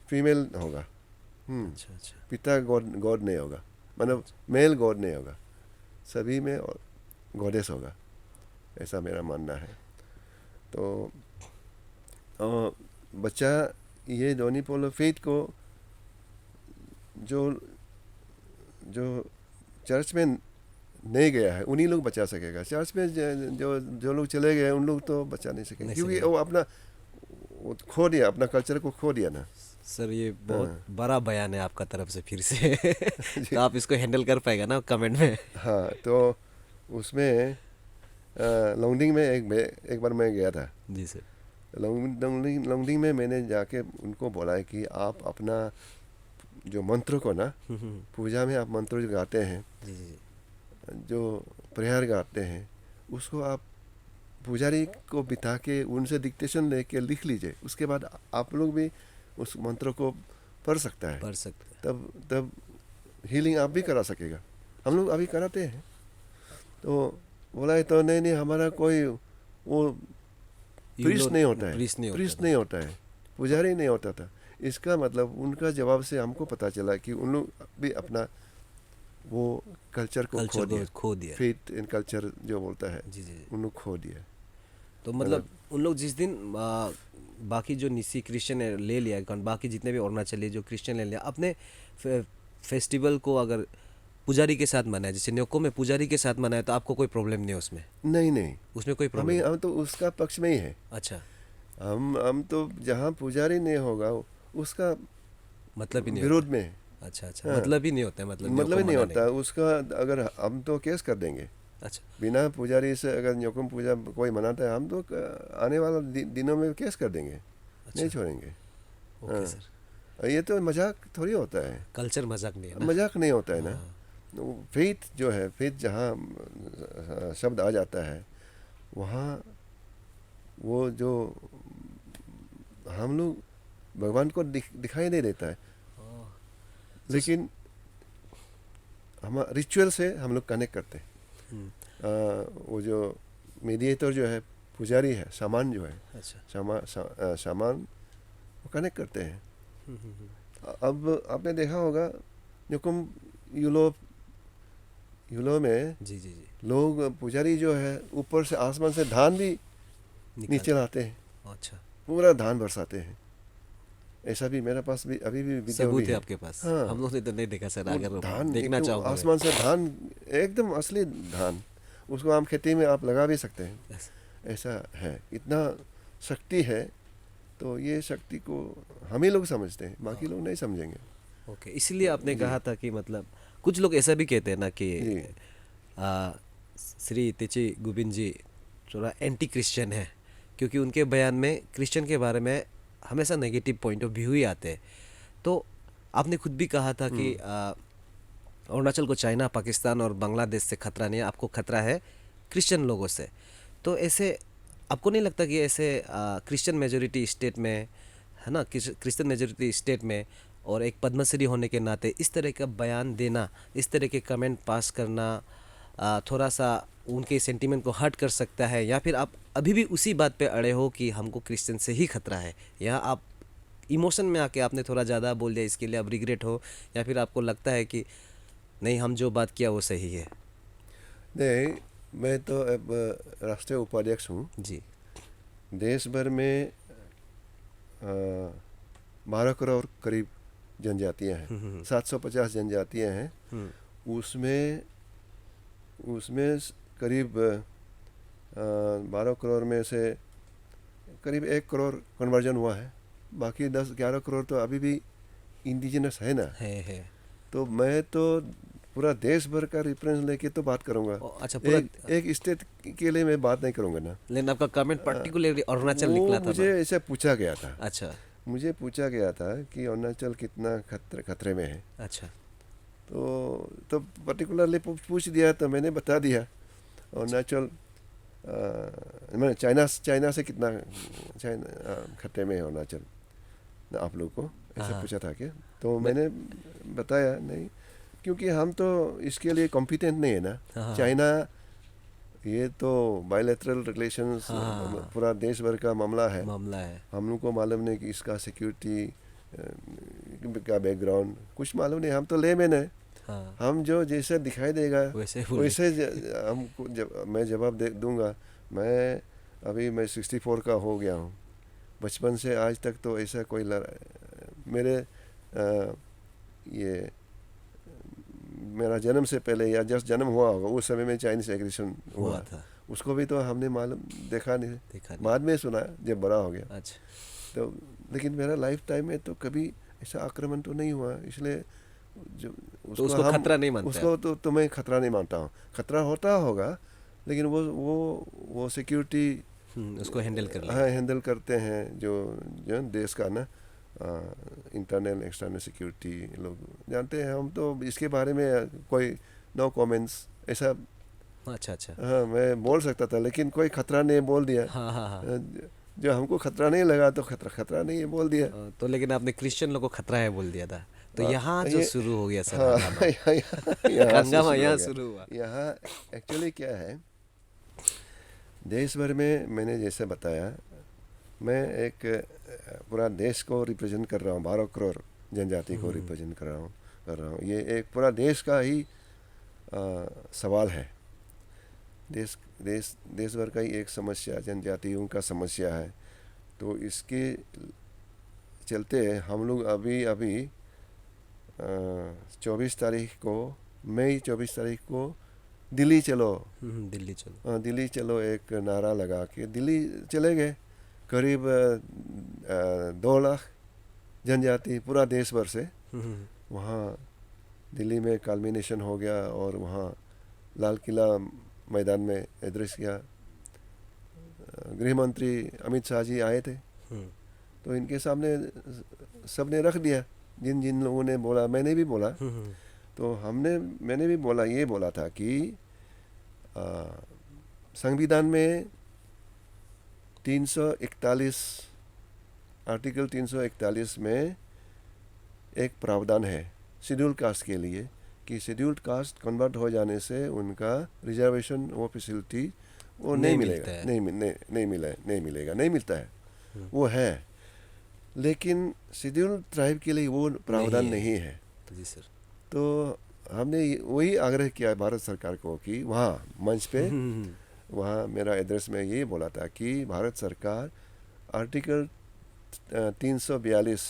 फीमेल होगा। अच्छा, अच्छा, पिता गॉड गॉड नहीं होगा, मतलब मेल गॉड नहीं होगा, सभी में गॉडेस होगा, ऐसा मेरा मानना है। तो बच्चा ये डोनीपोलो फेथ को जो जो चर्च में नहीं गया है उन्हीं लोग बचा सकेगा। चर्च में जो जो लोग चले गए उन लोग तो बचा नहीं सकेंगे, नहीं क्योंकि सकेगा। वो अपना वो खो दिया, अपना कल्चर को खो दिया ना। सर ये बहुत बड़ा बयान है आपका तरफ से फिर से। जी। तो आप इसको हैंडल कर पाएगा ना कमेंट में? हाँ, तो उसमें लॉन्गडिंग में एक बार मैं गया था। जी सर। लॉन्गडिंग में मैंने जाके उनको बोला है कि आप अपना जो मंत्र को ना, पूजा में आप मंत्र जो गाते हैं, जी जी जो प्रेयर गाते हैं, उसको आप पुजारी को बिठा के उनसे डिक्टेशन लेके लिख लीजिए। उसके बाद आप लोग भी उस मंत्र को पढ़ सकता है, पढ़ सकते हैं। तब तब हीलिंग आप भी करा सकेगा। हम लोग अभी कराते हैं। तो बोला है तो नहीं नहीं, हमारा कोई वो प्रीस्ट नहीं होता है, प्रीस्ट नहीं होता है, पुजारी नहीं होता था। इसका मतलब उनका जवाब से हमको पता चला कि उन लोग भी अपना वो कल्चर को खो दिया। फेथ एंड कल्चर जो बोलता है, जी जी। उन लोग खो दिया। तो मतलब उन लोग जिस दिन बाकी जो निसी क्रिश्चियन ले लिया, बाकी जितने भी अरुणाचली जो क्रिश्चियन ले लिया, अपने फेस्टिवल को अगर पुजारी के साथ मनाए, जैसे न्योको में पुजारी के साथ मनाए, तो आपको कोई प्रॉब्लम नहीं है उसमें? नहीं नहीं, उसमें कोई प्रॉब्लम? हम तो उसका पक्ष में ही है। अच्छा, हम तो जहाँ पुजारी नहीं होगा उसका मतलब ही नहीं विरोध होता। में है। अच्छा अच्छा, हाँ, मतलब ही नहीं होता है, मतलब मतलब ही नहीं मनाने होता उसका। अगर हम तो केस कर देंगे का। अच्छा बिना पुजारी से। अगर न्योकुम पूजा कोई मनाता है, हम तो आने वाला दिनों में केस कर देंगे, नहीं छोड़ेंगे। ओके हाँ, सर। ये तो मजाक थोड़ी होता है, कल्चर मजाक नहीं है ना? मजाक नहीं होता है ना। हाँ। फेथ जो है, फेथ जहाँ शब्द आ जाता है, वहाँ वो जो हम लोग भगवान को दिखाई नहीं देता है, लेकिन हम रिचुअल से हम लोग कनेक्ट करते हैं। वो जो मीडिएटर जो है, पुजारी है, सामान जो है, अच्छा। सामान वो कनेक्ट करते हैं। अब आपने देखा होगा न्योकुम यूलो में जी जी जी। लोग, पुजारी जो है, ऊपर से आसमान से धान भी नीचे लाते हैं, अच्छा, पूरा धान बरसाते हैं। ऐसा भी मेरे पास भी अभी भी वीडियो सबूत भी है है। आपके पास? हाँ, हम लोग ने तो नहीं देखा सर, वो अगर धान देखना एकदम चाहूँगा मैं। आसमान से धान, एकदम असली धान, उसको आप खेती में आप लगा भी सकते हैं। Yes. ऐसा है, इतना शक्ति है। तो ये शक्ति को हम ही लोग समझते हैं, बाकी लोग नहीं समझेंगे। ओके, इसलिए आपने जी। कहा था कि मतलब कुछ लोग ऐसा भी कहते हैं ना कि जी। श्री तेची गुबिन जी थोड़ा एंटी क्रिश्चियन है, क्योंकि उनके बयान में क्रिश्चियन के बारे में हमेशा नेगेटिव पॉइंट ऑफ व्यू ही आते हैं। तो आपने खुद भी कहा था कि अरुणाचल को चाइना, पाकिस्तान और बांग्लादेश से खतरा नहीं है, आपको खतरा है क्रिश्चियन लोगों से। तो ऐसे आपको नहीं लगता कि ऐसे क्रिश्चियन मेजोरिटी स्टेट में, है ना, क्रिश्चियन मेजोरिटी स्टेट में, और एक पद्मश्री होने के नाते इस तरह का बयान देना, इस तरह के कमेंट पास करना थोड़ा सा उनके सेंटीमेंट को हर्ट कर सकता है? या फिर आप अभी भी उसी बात पे अड़े हो कि हमको क्रिश्चियन से ही खतरा है, या आप इमोशन में आके आपने थोड़ा ज़्यादा बोल दिया, इसके लिए आप रिग्रेट हो, या फिर आपको लगता है कि नहीं, हम जो बात किया वो सही है? नहीं, मैं तो अब राष्ट्रीय उपाध्यक्ष हूँ। जी। देश भर में 12 करोड़ करीब जनजातियाँ हैं, 750 जनजातियाँ हैं। उसमें करीब 12 करोड़ में से करीब 1 करोड़ कन्वर्जन हुआ है। बाकी 10-11 करोड़ तो अभी भी इंडिजिनस है ना। है। तो मैं तो पूरा देश भर का रिफरेंस लेके तो बात करूंगा। अच्छा, पूरा एक स्टेट के लिए मैं बात नहीं करूंगा ना। लेकिन आपका कमेंट पर्टिकुलरली अरुणाचल वो निकला था मुझे ना? ऐसे पूछा गया था। अच्छा मुझे पूछा गया था कि अरुणाचल कितना खतरे में है। अच्छा। तो पर्टिकुलरली पूछ दिया, तो मैंने बता दिया अरुणाचल मैंने चाइना से कितना खतरे में है अरुणाचल आप लोग को ऐसा पूछा था क्या? तो मैंने बताया नहीं, क्योंकि हम तो इसके लिए कॉम्पिटेंट नहीं है ना। चाइना ये तो बायलैटरल रिलेशंस पूरा देश भर का मामला है। हम लोग को मालूम नहीं कि इसका सिक्योरिटी का बैकग्राउंड कुछ मालूम नहीं, हम तो लेमैन है। हम जो जैसे दिखाई देगा वैसे हमको मैं जवाब दे दूंगा। मैं अभी 64 का हो गया हूँ, बचपन से आज तक तो ऐसा कोई मेरे ये मेरा जन्म से पहले या जस्ट जन्म हुआ होगा उस समय में चाइनीज एग्रेशन हुआ था, उसको भी तो हमने मालूम देखा नहीं, बाद में सुना जब बड़ा हो गया। अच्छा। तो लेकिन मेरा लाइफ टाइम में तो कभी ऐसा आक्रमण तो नहीं हुआ, इसलिए जो उसको खतरा नहीं मानते? उसको तो मैं खतरा नहीं मानता हूँ। खतरा होता होगा लेकिन वो सिक्योरिटी उसको हैंडल कर हाँ हैंडल करते हैं जो देश का ना इंटरनल एक्सटर्नल सिक्योरिटी लोग जानते हैं। हम तो इसके बारे में कोई नो कमेंट्स ऐसा। अच्छा। हाँ मैं बोल सकता था लेकिन कोई खतरा नहीं बोल दिया। जो हमको खतरा नहीं लगा तो खतरा नहीं है बोल दिया। तो लेकिन आपने क्रिश्चियन लोगों को खतरा है बोल दिया था, तो यहाँ जो शुरू हो गया सर हंगामा यहाँ शुरू हुआ। यहाँ एक्चुअली क्या है, देश भर में मैंने जैसे बताया मैं एक पूरा देश को रिप्रेजेंट कर रहा हूँ, 12 करोड़ जनजाति को रिप्रेजेंट कर रहा हूँ। ये एक पूरा देश का ही सवाल है। देश भर का ही एक समस्या जनजातियों का समस्या है। तो इसके चलते हम लोग अभी 24 तारीख को मई 24 तारीख को दिल्ली चलो एक नारा लगा के दिल्ली चले गए। करीब 2 लाख जनजाति पूरा देश भर से वहाँ दिल्ली में कल्मिनेशन हो गया और वहाँ लाल किला मैदान में एड्रेस किया। गृह मंत्री अमित शाह जी आए थे, तो इनके सामने सबने रख दिया जिन लोगों ने बोला, मैंने भी बोला। तो मैंने भी ये बोला था कि संविधान में 341 आर्टिकल 341 में एक प्रावधान है शेड्यूल कास्ट के लिए कि शेड्यूल्ड कास्ट कन्वर्ट हो जाने से उनका रिजर्वेशन वो फैसिलिटी वो नहीं मिलता है। वो है लेकिन शेड्यूल्ड ट्राइब के लिए वो प्रावधान नहीं है। जी सर। तो हमने वही आग्रह किया भारत सरकार को कि वहाँ मंच पे वहाँ मेरा एड्रेस में ये बोला था कि भारत सरकार आर्टिकल 342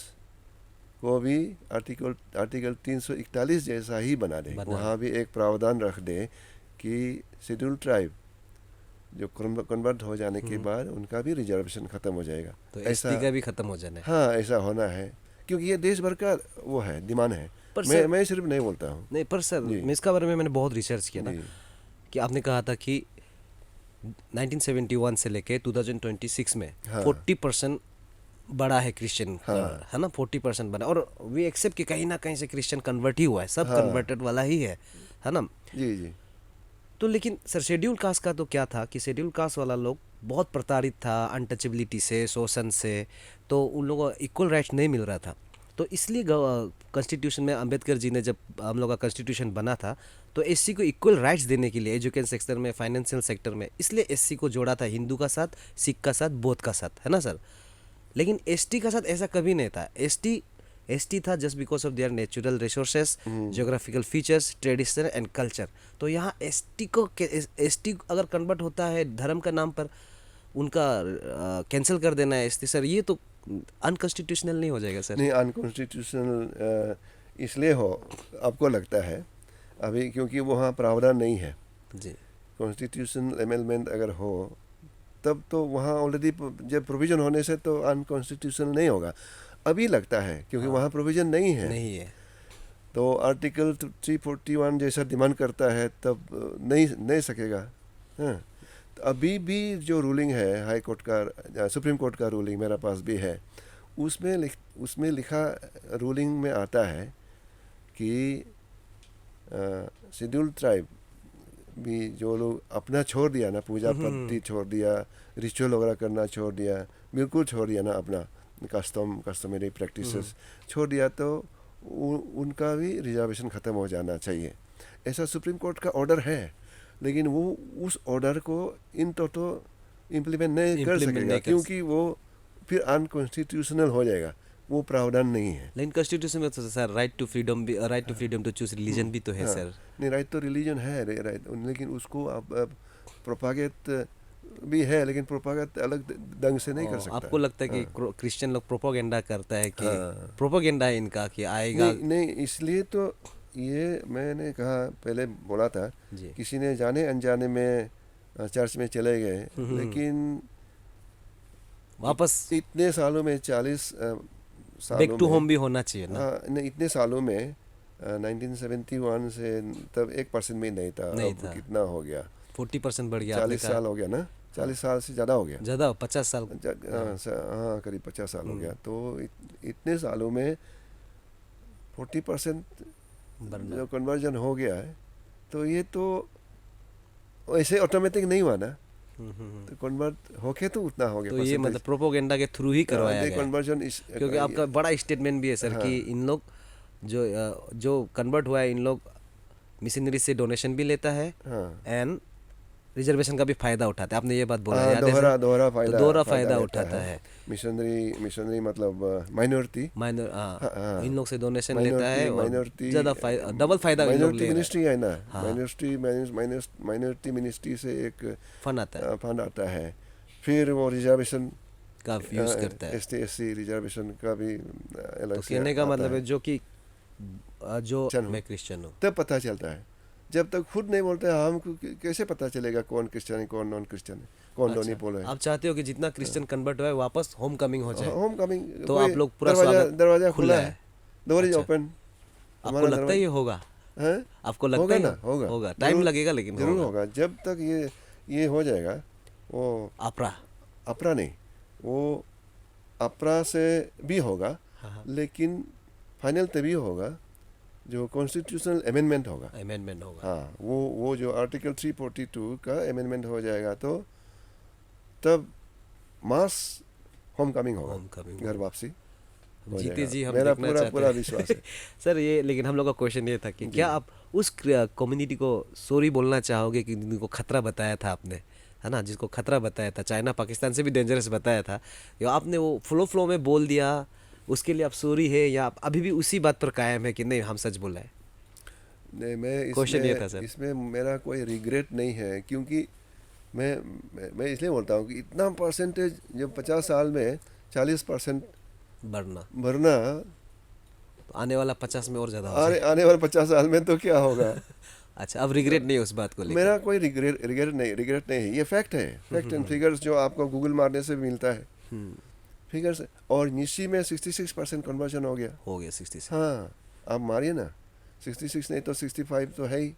को भी आर्टिकल 341 जैसा ही बना दे। वहाँ भी एक प्रावधान रख दे कि शेड्यूल्ड ट्राइब जो कन्वर्ट हो जाने के बाद उनका भी रिजर्वेशन खत्म हो जाएगा। तो एसटी का भी खत्म हो जाना है। हाँ ऐसा होना है, क्योंकि ये देश भर का वो है डिमांड है। मैं सिर्फ नहीं बोलता हूँ। नहीं पर सर इसका बारे में मैंने बहुत रिसर्च किया ना कि आपने कहा था कि 1971 से लेके 2026 में 40% बड़ा है क्रिश्चियन है ना, 40% बड़ा। और वी एक्सेप्ट कि कहीं ना कहीं से क्रिश्चियन कन्वर्ट ही हुआ है, सब कन्वर्टेड वाला ही है ना। जी। तो लेकिन सर शेड्यूल कास्ट का तो क्या था कि शेड्यूल कास्ट वाला लोग बहुत प्रताड़ित था अनटचेबिलिटी से, शोषण से, तो उन लोगों को इक्वल राइट्स नहीं मिल रहा था। तो इसलिए कॉन्स्टिट्यूशन में अंबेडकर जी ने जब हम लोग का कॉन्स्टिट्यूशन बना था तो एससी को इक्वल राइट्स देने के लिए एजुकेशन सेक्टर में, फाइनेंशियल सेक्टर में, इसलिए एससी को जोड़ा था हिंदू का साथ, सिख का साथ, बौद्ध का साथ, है ना सर। लेकिन एसटी का साथ ऐसा कभी नहीं था। एसटी था just because of their natural resources, geographical features, tradition and culture. तो यहाँ एसटी अगर कन्वर्ट होता है धर्म का नाम पर, उनका कैंसिल कर देना है एसटी, सर ये तो अनकॉन्स्टिट्यूशनल नहीं हो जाएगा सर? नहीं, अनकॉन्स्टिट्यूशनल इसलिए हो आपको लगता है अभी क्योंकि वहाँ प्रावधान नहीं है जी। कॉन्स्टिट्यूशनल अमेंडमेंट अगर हो तब तो वहाँ ऑलरेडी जब प्रोविजन होने से तो अनकॉन्स्टिट्यूशनल नहीं होगा। अभी लगता है क्योंकि वहाँ प्रोविजन नहीं है तो आर्टिकल 341 जैसा डिमांड करता है तब नहीं सकेगा। हाँ, तो अभी भी जो रूलिंग है हाई कोर्ट का, सुप्रीम कोर्ट का रूलिंग मेरा पास भी है, उसमें लिखा रूलिंग में आता है कि शेड्यूल्ड ट्राइब भी जो लोग अपना छोड़ दिया ना, पूजा पद्धति छोड़ दिया, रिचुअल वगैरह करना छोड़ दिया, बिल्कुल छोड़ दिया ना, अपना कस्टमरी प्रैक्टिसेस छोड़ दिया, तो उनका भी रिजर्वेशन ख़त्म हो जाना चाहिए। ऐसा सुप्रीम कोर्ट का ऑर्डर है, लेकिन वो उस ऑर्डर को इन टोटो इम्प्लीमेंट नहीं कर सकेगा, क्योंकि वो फिर अनकॉन्स्टिट्यूशनल हो जाएगा, वो प्रावधान नहीं है। लेकिन कॉन्स्टिट्यूशन में तो सर राइट टू फ्रीडम भी, right to freedom to choose religion भी तो है सर। नहीं, राइट तो रिलीजन है, राइट, लेकिन उसको आप प्रोपागेट भी है, लेकिन प्रोपागेट अलग ढंग से नहीं कर सकता। आपको लगता है कि क्रिश्चियन लोग प्रोपोगेंडा करता है कि प्रोपोगेंडा है इनका कि आएगा? नहीं, इसलिए तो ये मैंने कहा, पहले बोला था, किसी ने जाने अनजाने में चर्च में चले गए, लेकिन वापस इतने सालों में 40 सालों बैक टू होम भी होना चाहिए ना। नहीं, इतने सालों में 1971 से तब 1% में नहीं था, अब कितना हो गया, 40% बढ़ गया। 40 साल हो गया ना, 40 साल से ज़्यादा हो गया, ज़्यादा 50 साल। हाँ, करीब 50 साल हो गया। तो इतने सालों में 40% जो कन्वर्जन हो गया है, तो ये तो ऐसे ऑटोमेटिक नहीं हुआ ना, तो कन्वर्ट होके तो उतना हो गया। तो ये मतलब प्रोपोगेंडा के थ्रू ही करवाया गया कन्वर्जन, क्योंकि आपका बड़ा स्टेटमेंट भी है सर कि इन लोग जो कन्वर्ट हुआ है, इन लोग मिशनरी से डोनेशन भी लेता है एंड रिजर्वेशन का भी फायदा उठाता है। आपने ये बात बोला, याद है? दोहरा फायदा उठाता है। मिशनरी मतलब माइनॉरिटी, इन लोग से डोनेशन लेता है और ज्यादा डबल फायदा माइनॉरिटी मिनिस्ट्री है ना, माइनॉरिटी मिनिस्ट्री से एक फंड आता है, फिर वो रिजर्वेशन का यूज करता है, ST/SC रिजर्वेशन का भी अलग से। कहने का मतलब है जो मैं क्रिश्चियन हूँ, तब पता चलता है। जब तक खुद नहीं बोलते हमको कैसे पता चलेगा कौन क्रिश्चियन है, कौन नॉन क्रिश्चियन है, कौन डोनी पोल है। आप चाहते हो कि जितना क्रिश्चियन कन्वर्ट हुआ है वापस होम कमिंग हो जाए? होम कमिंग, तो आप लोग पूरा दरवाजा खुला है, डोर इज ओपन। आपको लगता है ये होगा? आपको लगता है होगा? टाइम लगेगा, लेकिन जरूर होगा। जब तक ये हो जाएगा, वो अपरा नहीं, वो अपरा से भी होगा, लेकिन फाइनल तभी होगा जो कॉन्स्टिट्यूशनल अमेंडमेंट होगा। हाँ, वो जो आर्टिकल 342 का अमेंडमेंट हो जाएगा, तो तब मास होम कमिंग होगा, घर वापसी। जीते जी हम मेरा देखना पूरा विश्वास है। सर ये, लेकिन हम लोग का क्वेश्चन ये था कि क्या आप उस कम्युनिटी को सॉरी बोलना चाहोगे कि जिनको खतरा बताया था आपने, है ना, जिसको खतरा बताया था, चाइना पाकिस्तान से भी डेंजरस बताया था, या आपने वो फ्लो में बोल दिया, उसके लिए आप सॉरी है, या आप अभी भी उसी बात पर कायम है कि नहीं हम सच बोला है? नहीं, मैं क्वेश्चन ये था सर। इसमें मेरा कोई रिग्रेट नहीं है, क्योंकि मैं इसलिए बोलता हूँ कि इतना परसेंटेज जब 50 साल में 40% बढ़ना, तो आने वाला 50 में और ज़्यादा आने वाले 50 साल में तो क्या होगा। अच्छा, अब रिग्रेट नहीं उस बात को लेकर? मेरा कोई रिग्रेट नहीं है, ये फैक्ट है, फैक्ट एंड फिगर्स जो आपको गूगल मारने से मिलता है, फिगर्स। और निशी में 66% कन्वर्जन हो गया 66। हाँ, आप मारिए ना, 66 नहीं तो 65 तो है ही।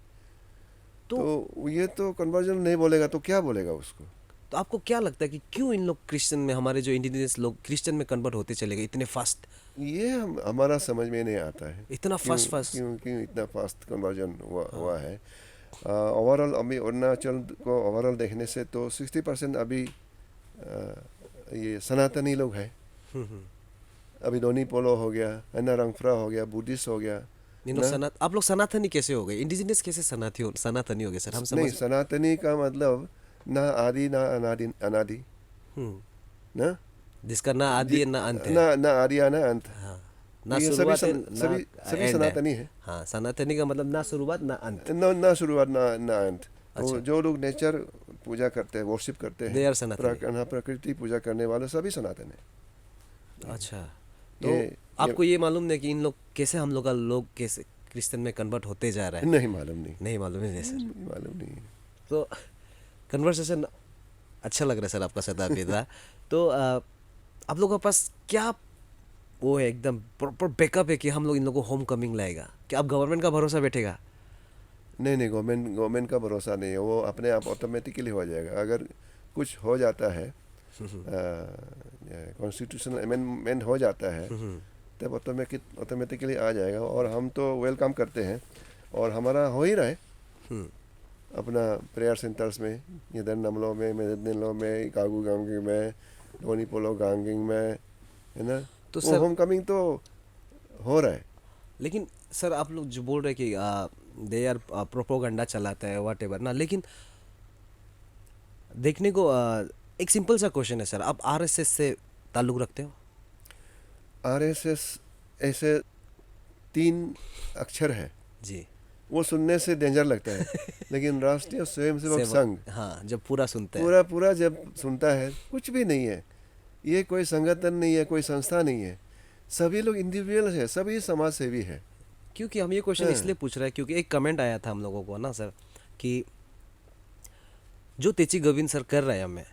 तो ये तो कन्वर्जन नहीं बोलेगा तो क्या बोलेगा उसको? तो आपको क्या लगता है कि क्यों इन लोग क्रिश्चियन में, हमारे जो इंडिजिनियस लोग क्रिश्चियन में कन्वर्ट होते चले गए इतने फास्ट? ये हमारा समझ में नहीं आता है, इतना फास्ट क्यों इतना फास्ट कन्वर्जन हुआ है। ओवरऑल अभी अरुणाचल को ओवरऑल देखने से तो 60% अभी ये सनातनी लोग हैं। अभी डोनी पोलो हो गया, अन्ना रंगफ्रा हो गया, बुद्धिस्ट हो गया। आप लोग सनातनी कैसे हो गए? इंडिजिनियस कैसे सनातनी हो गए सर? हम नहीं, सनातनी का मतलब ना आदि ना अनादि, ना जिसका ना आदि ना अंत है, ना आदि ना अंत, ना शुरुआत है, सभी सनातनी है। हाँ, सनातनी का मतलब ना शुरुआत ना अंत, ना शुरुआत ना अंत। तो जो लोग नेचर पूजा करते हैं, वर्शिप करते हैं, प्रकृति पूजा करने वाले सभी सनातन है। अच्छा, तो आपको ये मालूम नहीं कि इन लोग कैसे, हम लोग कैसे क्रिश्चियन में कन्वर्ट होते जा रहा है? नहीं मालूम नहीं सर, मालूम नहीं। तो कन्वर्सेशन अच्छा लग रहा है सर आपका सदा। तो आप लोगों के पास क्या वो है, एकदम प्रॉपर बैकअप है कि हम लोग इन लोगों को होम कमिंग लाएगा? कि आप गवर्नमेंट का भरोसा बैठेगा? नहीं, गवर्नमेंट का भरोसा नहीं है, वो अपने आप ऑटोमेटिकली हो जाएगा। अगर कुछ हो जाता है, कॉन्स्टिट्यूशनल अमेंडमेंट हो जाता है, तब ऑटोमेटिकली आ जाएगा। और हम तो वेलकम करते हैं, और हमारा हो ही रहा है। अपना प्रेयर सेंटर्स में, इधर नमलो में, मेदनिलो में, कागू गांगिंग में, डोनीपोलो गांगिंग में, है ना। तो वो सर होम कमिंग तो हो रहा है। लेकिन सर आप लोग जो बोल रहे हैं कि दे आर प्रोपोगंडा चलाता है वट एवर ना, लेकिन देखने को एक सिंपल सा क्वेश्चन है सर, आप आरएसएस से ताल्लुक़ रखते हो? आरएसएस ऐसे 3 अक्षर है, जी। वो सुनने से डेंजर लगता है, लेकिन राष्ट्रीय स्वयंसेवक संघ हाँ, जब पूरा सुनते हैं। पूरा पूरा जब सुनता है, कुछ भी नहीं है, ये कोई संगठन नहीं है, कोई संस्था नहीं है, सभी लोग इंडिविजुअल है, सभी समाज सेवी है। क्योंकि हम ये क्वेश्चन हाँ। इसलिए पूछ रहे हैं क्योंकि एक कमेंट आया था हम लोगों को ना सर, कि जो तेची गोविंद सर कर रहे हैं हमें,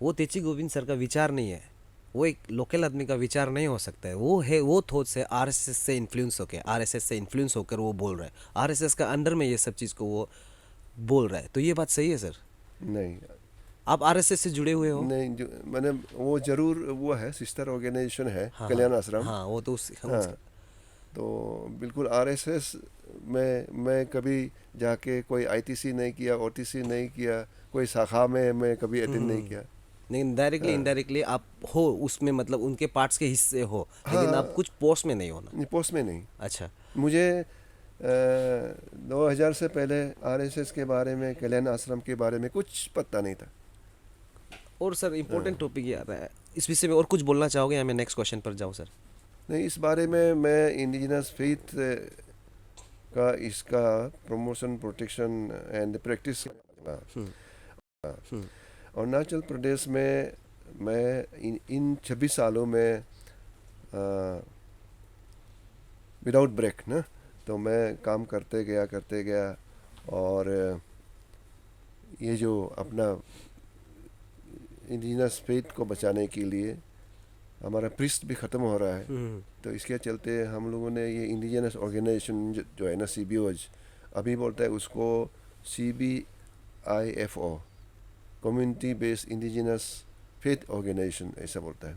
वो तेची गोविंद सर का विचार नहीं है, वो एक लोकल आदमी का विचार नहीं हो सकता है, वो है वो थॉट से आरएसएस से इन्फ्लुएंस होकर वो बोल रहा है, आरएसएस का अंडर में ये सब चीज़ को वो बोल रहा है। तो ये बात सही है सर? नहीं आप आरएसएस से जुड़े हुए हो? नहीं, जो मैंने वो जरूर, वो है सिस्टर ऑर्गेनाइजेशन है, हाँ कल्याण हाँ आश्रम। हाँ, वो तो हाँ, तो बिल्कुल आरएसएस में मैं कभी जाके कोई आईटीसी नहीं किया, ओटीसी नहीं किया, कोई शाखा में मैं कभी अटेंड नहीं किया। लेकिन डायरेक्टली इनडायरेक्टली आप हो उसमें, मतलब उनके पार्ट्स के हिस्से हो, लेकिन आप कुछ पोस्ट में नहीं होना। पोस्ट में नहीं। अच्छा। मुझे 2000 से पहले आरएसएस के बारे में, कल्याण आश्रम के बारे में कुछ पता नहीं था। और सर इम्पोर्टेंट टॉपिक ये आ रहा है, इस विषय में और कुछ बोलना चाहोगे या मैं नेक्स्ट क्वेश्चन पर जाऊँ सर? नहीं, इस बारे में मैं इंडिजिनस फेथ का, इसका promotion, protection and practice. Arunachal Pradesh में मैं इन 26 सालों में विदाउट ब्रेक ना, तो मैं काम करते गया और ये जो अपना इंडिजिनस फेथ को बचाने के लिए हमारा प्रिस्ट भी ख़त्म हो रहा है, तो इसके चलते हम लोगों ने ये इंडिजिनस ऑर्गेनाइजेशन जो है ना, CBOs, अभी बोलता है उसको CBIFO, community based indigenous faith organisation ऐसा बोलता है।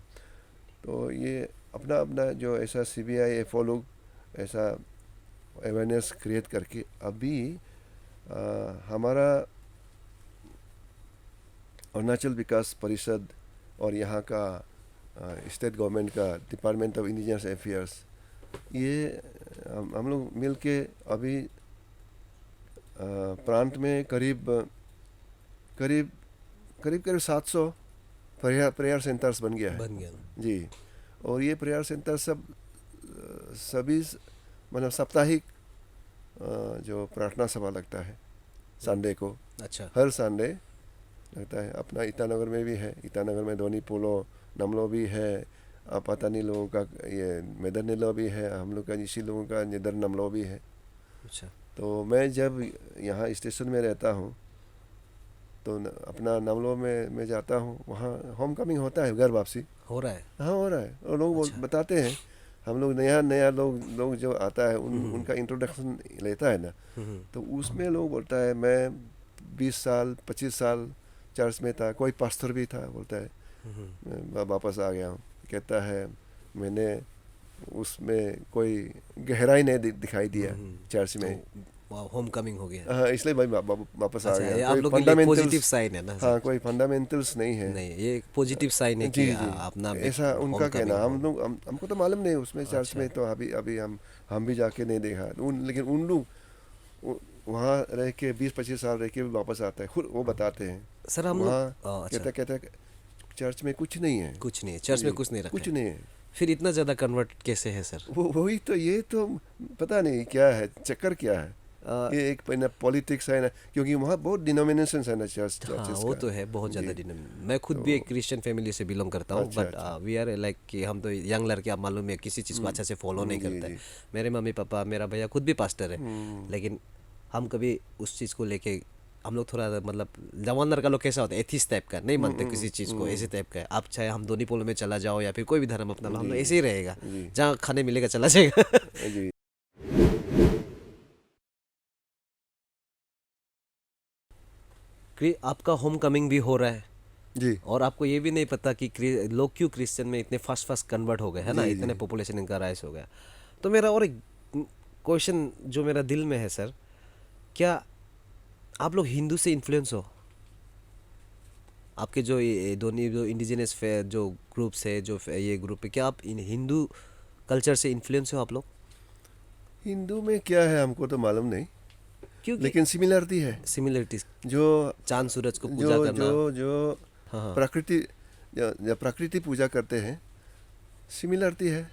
तो ये अपना अपना जो ऐसा CBIFO लोग ऐसा अवेयरनेस क्रिएट करके अभी हमारा अरुणाचल विकास परिषद और यहाँ का स्टेट गवर्नमेंट का डिपार्टमेंट ऑफ इंडिजिनस अफेयर्स, ये हम लोग मिल के अभी प्रांत में करीब 700 प्रेयर सेंटर्स बन गया है। जी। और ये प्रेयर सेंटर सभी मतलब साप्ताहिक जो प्रार्थना सभा लगता है संडे को। अच्छा। हर संडे लगता है। अपना ईटानगर में भी है, ईटानगर में डोनीपोलो, नमलो भी है, पातानी लोगों का ये मेदरनीलो भी है, हम लोग का इसी लोगों का निदर नमलो भी है। अच्छा। तो मैं जब यहाँ स्टेशन में रहता हूँ तो अपना नमलो में मैं जाता हूँ, वहाँ होम कमिंग होता है, घर वापसी हो रहा है। हाँ हो रहा है। और लोग अच्छा। बताते हैं, हम लोग नया लोग जो आता है उनका इंट्रोडक्शन लेता है ना, तो उसमें लोग बोलता है मैं 20 साल 25 साल चर्च में था, कोई पास्टर भी था, बोलता है मैं वापस आ गया हूँ। कहता है मैंने उसमें कोई गहराई नहीं दिखाई दिया चर्च में, होम कमिंग हो गया। हाँ इसलिए भाई वापस आ अच्छा, ये गया। आप कोई लोग के लिए फंडामेंटल्स, पॉजिटिव साइन है ना सर? हाँ कोई फंडामेंटल्स नहीं है। नहीं, ये एक पॉजिटिव साइन है जी कि जी, अपना ऐसा उनका कहना। homecoming हम लोग हमको तो मालूम नहीं उसमें चर्च अच्छा। में, तो अभी हम भी जाके नहीं देखा लेकिन उन लोग वहाँ रह के 20-25 साल रह के भी वापस आता है, खुद वो बताते हैं। सर हम लोग वहाँ अच्छा, कहता चर्च में कुछ नहीं है, कुछ नहीं है चर्च में, कुछ नहीं रखा कुछ है। नहीं है। फिर इतना ज़्यादा कन्वर्ट कैसे है सर? वही तो, ये तो पता नहीं क्या है, चक्कर क्या है। ये एक पॉलिटिक्स है ना, क्योंकि वहाँ बहुत डिनोमिनेशंस है ना चर्च। हाँ वो तो है, बहुत ज़्यादा मैं खुद भी एक क्रिश्चियन फैमिली से बिलोंग करता हूँ, अच्छा, बट वी आर लाइक कि हम तो यंग लड़के, आप मालूम है, किसी चीज़ को अच्छा से फॉलो नहीं करते हैं। मेरे मम्मी पापा, मेरा भैया खुद भी पास्टर है, लेकिन हम कभी उस चीज़ को लेके, हम लोग थोड़ा मतलब जवान लड़का लोग कैसा होता है, एथिस्ट टाइप का, नहीं मानते किसी चीज़ को, ऐसे टाइप का है। आप चाहे हम दोनी पोलो में चला जाओ या फिर कोई भी धर्म अपना लो, हम लोग ऐसे ही रहेगा, जहाँ खाने मिलेगा चला जाएगा। जी। आपका होम कमिंग भी हो रहा है जी। और आपको ये भी नहीं पता कि लोग क्यों क्रिश्चियन में इतने फास्ट कन्वर्ट हो गए, है ना, इतने पॉपुलेशन इनका राइज हो गया। तो मेरा और एक क्वेश्चन जो मेरा दिल में है सर, क्या आप लोग हिंदू से इन्फ्लुएंस हो? आपके जो ये दोनों जो इंडिजिनस जो ग्रुप्स है, जो ये ग्रुप है, क्या आप इन हिंदू कल्चर से इन्फ्लुएंस हो आप लोग? हिंदू में क्या है हमको तो मालूम नहीं, क्योंकि लेकिन सिमिलरिटी है। सिमिलरिटीज, जो चांद सूरज को पूजा जो करना। जो जो हाँ हाँ। प्रकृति जब प्रकृति पूजा करते हैं, सिमिलरिटी है।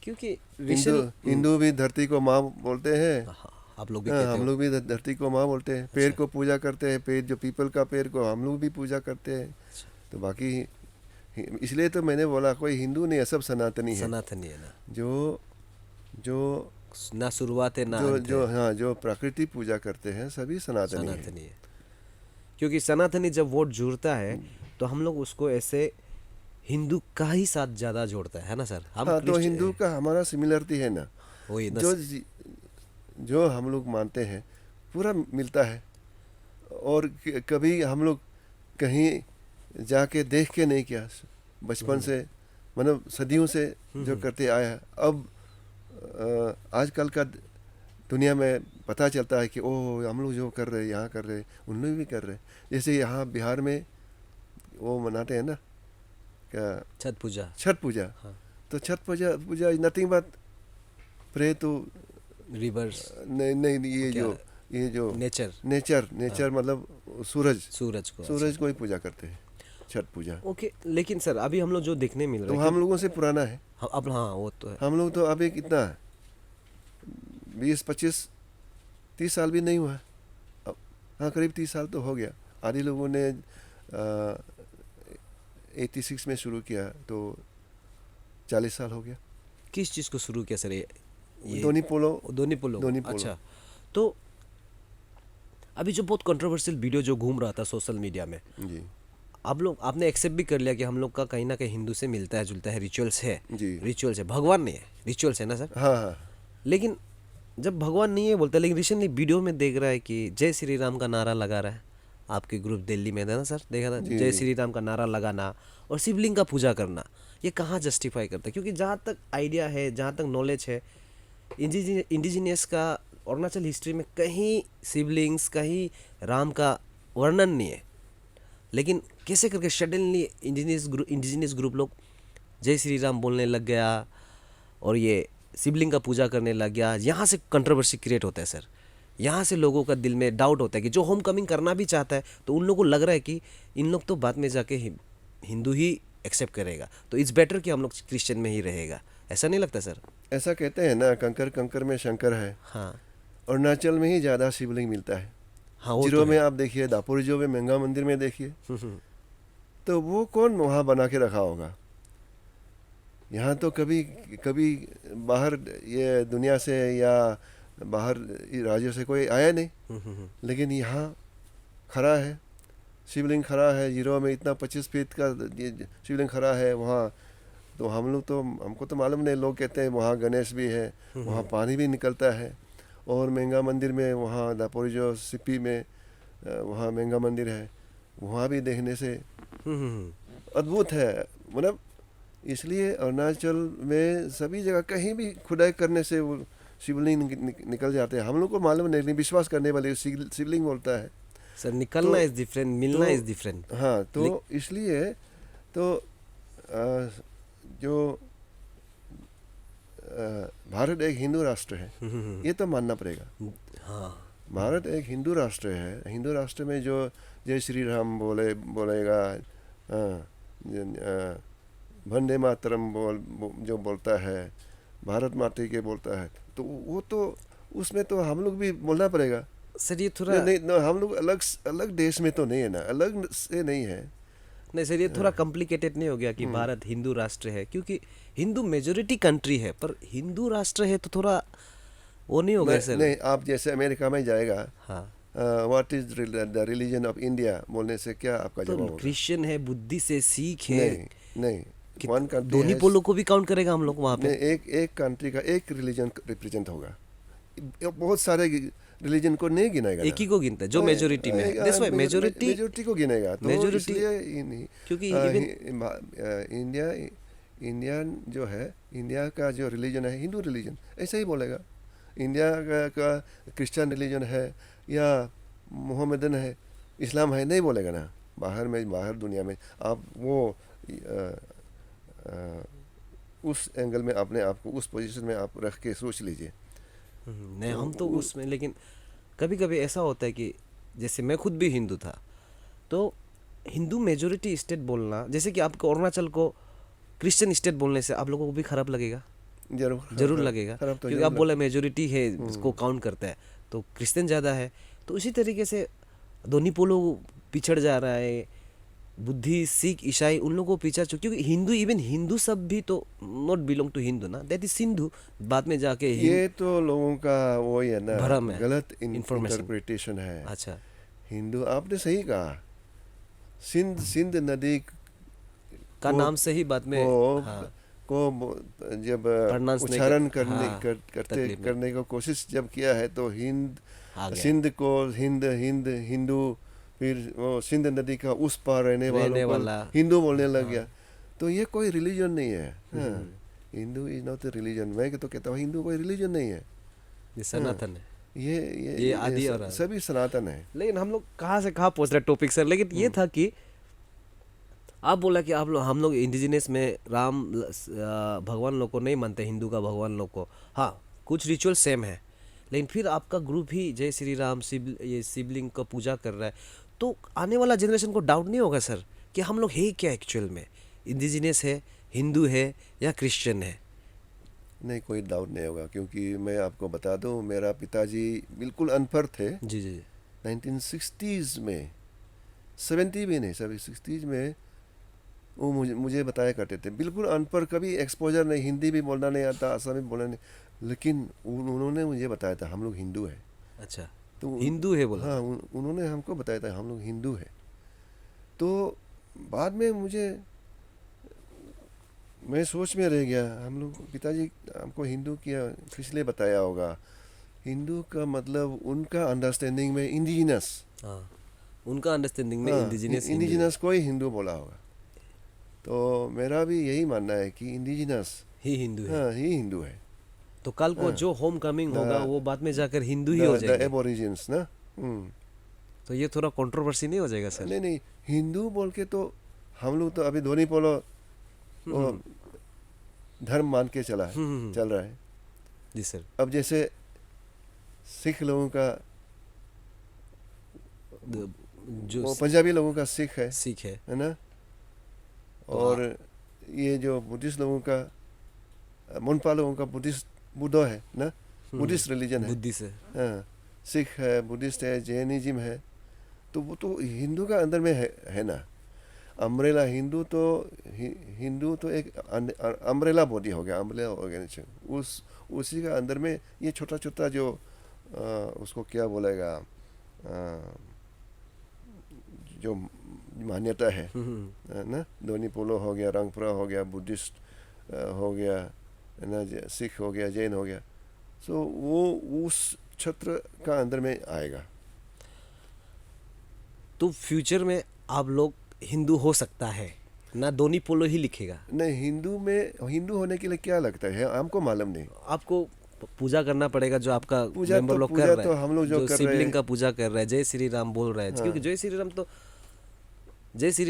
क्योंकि हिंदू हिंदू भी धरती को माँ बोलते हैं। हाँ, आप लोग भी हाँ, कहते हम हो। लोग भी धरती को माँ बोलते हैं। पेड़ अच्छा। को पूजा करते हैं, पेड़ जो पीपल का पेड़ को हम लोग भी पूजा करते हैं। अच्छा। तो बाकी इसलिए तो मैंने बोला कोई हिंदू नहीं है, सब सनातनी है। सनातनी है ना, जो जो ना शुरुआत है ना जो अंत जो है। हाँ, जो प्रकृति पूजा करते हैं सभी सनातनी है। सनातनी है, क्योंकि सनातनी जब वोट जुड़ता है तो हम लोग उसको ऐसे हिंदू का ही साथ ज़्यादा जोड़ता है ना सर? हम हाँ, तो हिंदू का हमारा सिमिलरिटी है ना, वही ना जो जो हम लोग मानते हैं पूरा मिलता है। और कभी हम लोग कहीं जाके देख के नहीं किया, बचपन से मतलब सदियों से जो करते आया है। अब आजकल का दुनिया में पता चलता है कि ओह, हम लोग जो कर रहे हैं यहाँ कर रहे हैं, उन लोग भी कर रहे हैं। जैसे यहाँ बिहार में वो मनाते हैं ना, क्या, छठ पूजा। छठ पूजा। हाँ। तो Chhath Puja puja nothing but pray to, rivers नहीं नहीं, ये जो नेचर, नेचर मतलब सूरज सूरज को। सूरज को ही पूजा करते हैं, छठ पूजा। ओके, लेकिन सर अभी हम लोग जो देखने मिल तो रहा है हम लोगों से पुराना है। अब हाँ वो तो है। हम लोग तो अभी कितना 20-25-30 साल भी नहीं हुआ है। अब हाँ, करीब 30 साल तो हो गया। आदि लोगों ने 86 में शुरू किया, तो 40 साल हो गया। किस चीज़ को शुरू किया सर? ये दोनी पोलो। दोनी पोलो। अच्छा, तो अभी जो बहुत कंट्रोवर्शियल वीडियो जो घूम रहा था सोशल मीडिया में, जी आप लोग आपने एक्सेप्ट भी कर लिया कि हम लोग का कहीं ना कहीं हिंदू से मिलता है जुलता है, रिचुअल्स है। जी। रिचुअल्स है, भगवान नहीं है, रिचुअल्स है ना सर? हाँ हाँ। लेकिन जब भगवान नहीं है बोलता, लेकिन रिसेंटली वीडियो में देख रहा है कि जय श्री राम का नारा लगा रहा है। आपके ग्रुप दिल्ली में था ना सर, देखा था, जी, जय जी। श्री राम का नारा लगाना और शिवलिंग का पूजा करना, ये कहाँ जस्टिफाई करता है? क्योंकि जहाँ तक आइडिया है, जहाँ तक नॉलेज है, इंडिजिनियस का अरुणाचल हिस्ट्री में कहीं शिवलिंग्स, कहीं राम का वर्णन नहीं है। लेकिन कैसे करके सडनली इंडिजिनियस ग्रुप लोग जय श्री राम बोलने लग गया और ये शिवलिंग का पूजा करने लग गया। यहाँ से कंट्रोवर्सी क्रिएट होता है सर। यहाँ से लोगों का दिल में डाउट होता है कि जो होम कमिंग करना भी चाहता है तो उन लोगों को लग रहा है कि इन लोग तो बाद में जाके हिंदू ही एक्सेप्ट करेगा, तो इट्स बेटर कि हम लोग क्रिश्चियन में ही रहेगा। ऐसा नहीं लगता सर? ऐसा कहते हैं ना, कंकर कंकर में शंकर है। हाँ अरुणाचल में ही ज़्यादा शिवलिंग मिलता है। हाँ, वो जीरो तो में है। आप देखिए, दापोरिजो में महंगा मंदिर में देखिए, तो वो कौन वहाँ बना के रखा होगा? यहाँ तो कभी कभी बाहर ये दुनिया से या बाहर राज्यों से कोई आया नहीं, लेकिन यहाँ खड़ा है शिवलिंग, खड़ा है जीरो में। इतना 25 फीट का शिवलिंग खड़ा है वहाँ। तो हम लोग तो, हमको तो मालूम नहीं। लोग कहते हैं वहाँ गणेश भी है, वहाँ पानी भी निकलता है। और महंगा मंदिर में वहाँ दापोरिजो सिप्पी में वहाँ महंगा मंदिर है, वहाँ भी देखने से अद्भुत है। मतलब इसलिए अरुणाचल में सभी जगह कहीं भी खुदाई करने से वो शिवलिंग निकल जाते हैं। हम लोग को मालूम नहीं, विश्वास करने वाले शिवलिंग बोलता है सर। निकलना इज डिफरेंट, मिलना इज डिफरेंट। हाँ, तो इसलिए तो जो भारत एक हिंदू राष्ट्र है, ये तो मानना पड़ेगा। हाँ, भारत एक हिंदू राष्ट्र है। हिंदू राष्ट्र में जो जय श्री राम बोलेगा, वंदे मातरम जो बोलता है, भारत माता के बोलता है, तो वो तो उसमें तो हम लोग भी बोलना पड़ेगा सर। ये थोड़ा नहीं, हम लोग अलग देश में तो नहीं है ना, अलग से नहीं है। नहीं सर, ये थोड़ा कॉम्प्लिकेटेड नहीं हो गया कि भारत हिंदू राष्ट्र है? क्योंकि हिंदू मेजोरिटी कंट्री है, पर हिंदू राष्ट्र है तो थोड़ा वो नहीं हो गया सर? नहीं, आप जैसे अमेरिका में जाएगा, हाँ, what is the religion of India बोलने से क्या आपका तो जवाब होगा? क्रिश्चियन है, बुद्धिस्ट है, सिख है। नहीं, वन कंट्री दोनों पोलो को भी काउंट करेगा हम लोग वहाँ पे? एक कंट्री का एक रिलीजन रिप्रेजेंट होगा। बहुत सारे रिलीजन को नहीं गिनाएगा, एक ही को गिनता है जो मेजोरिटी में है। दैट्स व्हाई मेजोरिटी को गिनेगा। तो मेजोरिटी, इसलिए क्योंकि इंडियन जो है, इंडिया का जो रिलीजन है हिंदू रिलीजन, ऐसा ही बोलेगा। इंडिया का क्रिश्चियन रिलीजन है या मोहम्मदन है, इस्लाम है, नहीं बोलेगा ना। बाहर दुनिया में आप वो उस एंगल में अपने आप को उस पोजीशन में आप रख के सोच लीजिए। नहीं, हम तो उसमें, लेकिन कभी कभी ऐसा होता है कि जैसे मैं खुद भी हिंदू था, तो हिंदू मेजोरिटी स्टेट बोलना, जैसे कि आपको अरुणाचल को क्रिश्चियन स्टेट बोलने से आप लोगों को भी खराब लगेगा, जरूर लगेगा, खराब तो क्योंकि जरूर आप बोला मेजोरिटी है इसको काउंट करता है, तो क्रिश्चियन ज़्यादा है। तो इसी तरीके से दोनों पोलो पिछड़ जा रहा है, बुद्धि, सिख, ईसाई उन लोगों को पीछा, क्योंकि हिंदू, इवन हिंदू सब भी तो नॉट बिलोंग टू हिंदू ना, दैट इज सिंधु। बाद में जाके ये तो लोगों का वो ही है ना, भ्रम है, गलत information। इंटरप्रिटेशन है। अच्छा, हिंदू, आपने सही कहा, सिंध नदी का नाम से ही बाद में को हाँ, जब Pronounce नहीं उच्चारण कर- हाँ, करते तकलीफ में करने को कोशिश जब किया है, तो आ गया सिंध को हिंदू, फिर वो सिंध नदी का उस पार रहने वालों को वाला। हिंदू बोलने लग गया। तो ये कोई रिलीजन नहीं है। हाँ, Hindu is not a religion. मैं तो कहता हूँ हिंदू कोई रिलीजन नहीं है, ये सनातन है, ये आदि और सभी सनातन है। लेकिन हम लोग कहाँ से कहाँ पहुँच रहे टॉपिक सर। लेकिन ये था कि आप बोला कि हम लोग इंडिजिनस में राम भगवान लोग को नहीं मानते, हिंदू का भगवान लोग को, हाँ कुछ रिचुअल सेम है, लेकिन फिर आपका ग्रुप ही जय श्री राम ये शिवलिंग का पूजा कर रहा है, तो आने वाला जनरेशन को डाउट नहीं होगा सर कि हम लोग है क्या एक्चुअल में, इंडिजिनस है, हिंदू है या क्रिश्चियन है? नहीं, कोई डाउट नहीं होगा, क्योंकि मैं आपको बता दूं, मेरा पिताजी बिल्कुल अनपढ़ थे। जी जी 1960s में, 70 भी नहीं, सभी 60s में वो मुझे बताया करते थे, बिल्कुल अनपढ़, कभी एक्सपोजर नहीं, हिंदी भी बोलना नहीं आता, आसामी बोलना नहीं, लेकिन उन्होंने मुझे बताया था हम लोग हिंदू है। अच्छा, तो हिंदू है बोला? हाँ, उन्होंने हमको बताया था हम लोग हिंदू है। तो बाद में मैं सोच में रह गया, हम लोग पिताजी हमको हिंदू किया किस लिए बताया होगा। हिंदू का मतलब उनका अंडरस्टैंडिंग में इंडिजिनस, हाँ, उनका अंडरस्टैंडिंग में हाँ, इंडिजिनस को ही हिंदू बोला होगा। तो मेरा भी यही मानना है कि इंडिजिनस ही हिंदू है। हाँ ही हिंदू है। तो कल को जो होम कमिंग होगा वो बाद में जाकर हिंदू ही हो द जाएंगे, एबोरिजिन्स ना। तो ये थोड़ा कंट्रोवर्सी नहीं हो जाएगा सर? नहीं, हिंदू बोल के तो हम लोग तो अभी धोनी पोलो वो धर्म मान के चल रहा है। जी सर। अब जैसे सिख लोगों का, जो वो पंजाबी लोगों का सिख है सिख है, ना, तो और ये जो बुद्धिस्ट लोगों का, मोनपा लोगों का बुद्धो है ना, बुद्धिस्ट रिलीजन है। बुद्धि से हाँ, सिख है, बुद्धिस्ट है, जैनिज्म है, तो वो तो हिंदू का अंदर में है ना। अम्ब्रेला हिंदू तो एक अम्ब्रेला बॉडी हो गया, अम्ब्रेला ऑर्गेनाइजेशन, उसी का अंदर में ये छोटा छोटा जो उसको क्या बोलेगा, जो मान्यता है ना, दोनी पोलो हो गया, रंगपुरा हो गया, बुद्धिस्ट हो गया ना, सिख हो गया, जैन हो गया, सो वो उस क्षेत्र का अंदर में आएगा। तो फ्यूचर में आप लोग हिंदू हो सकता है ना, दोनी पोलो ही लिखेगा? नहीं, हिंदू होने के लिए क्या लगता है हमको मालूम नहीं। आपको पूजा करना पड़ेगा, जो आपका पूजा मेंबर तो लोग पूजा कर रहा तो है, हम लोग जो कर रहे शिवलिंग हैं। का पूजा कर रहा है, जय श्री राम बोल रहा है, हाँ। क्योंकि जय श्री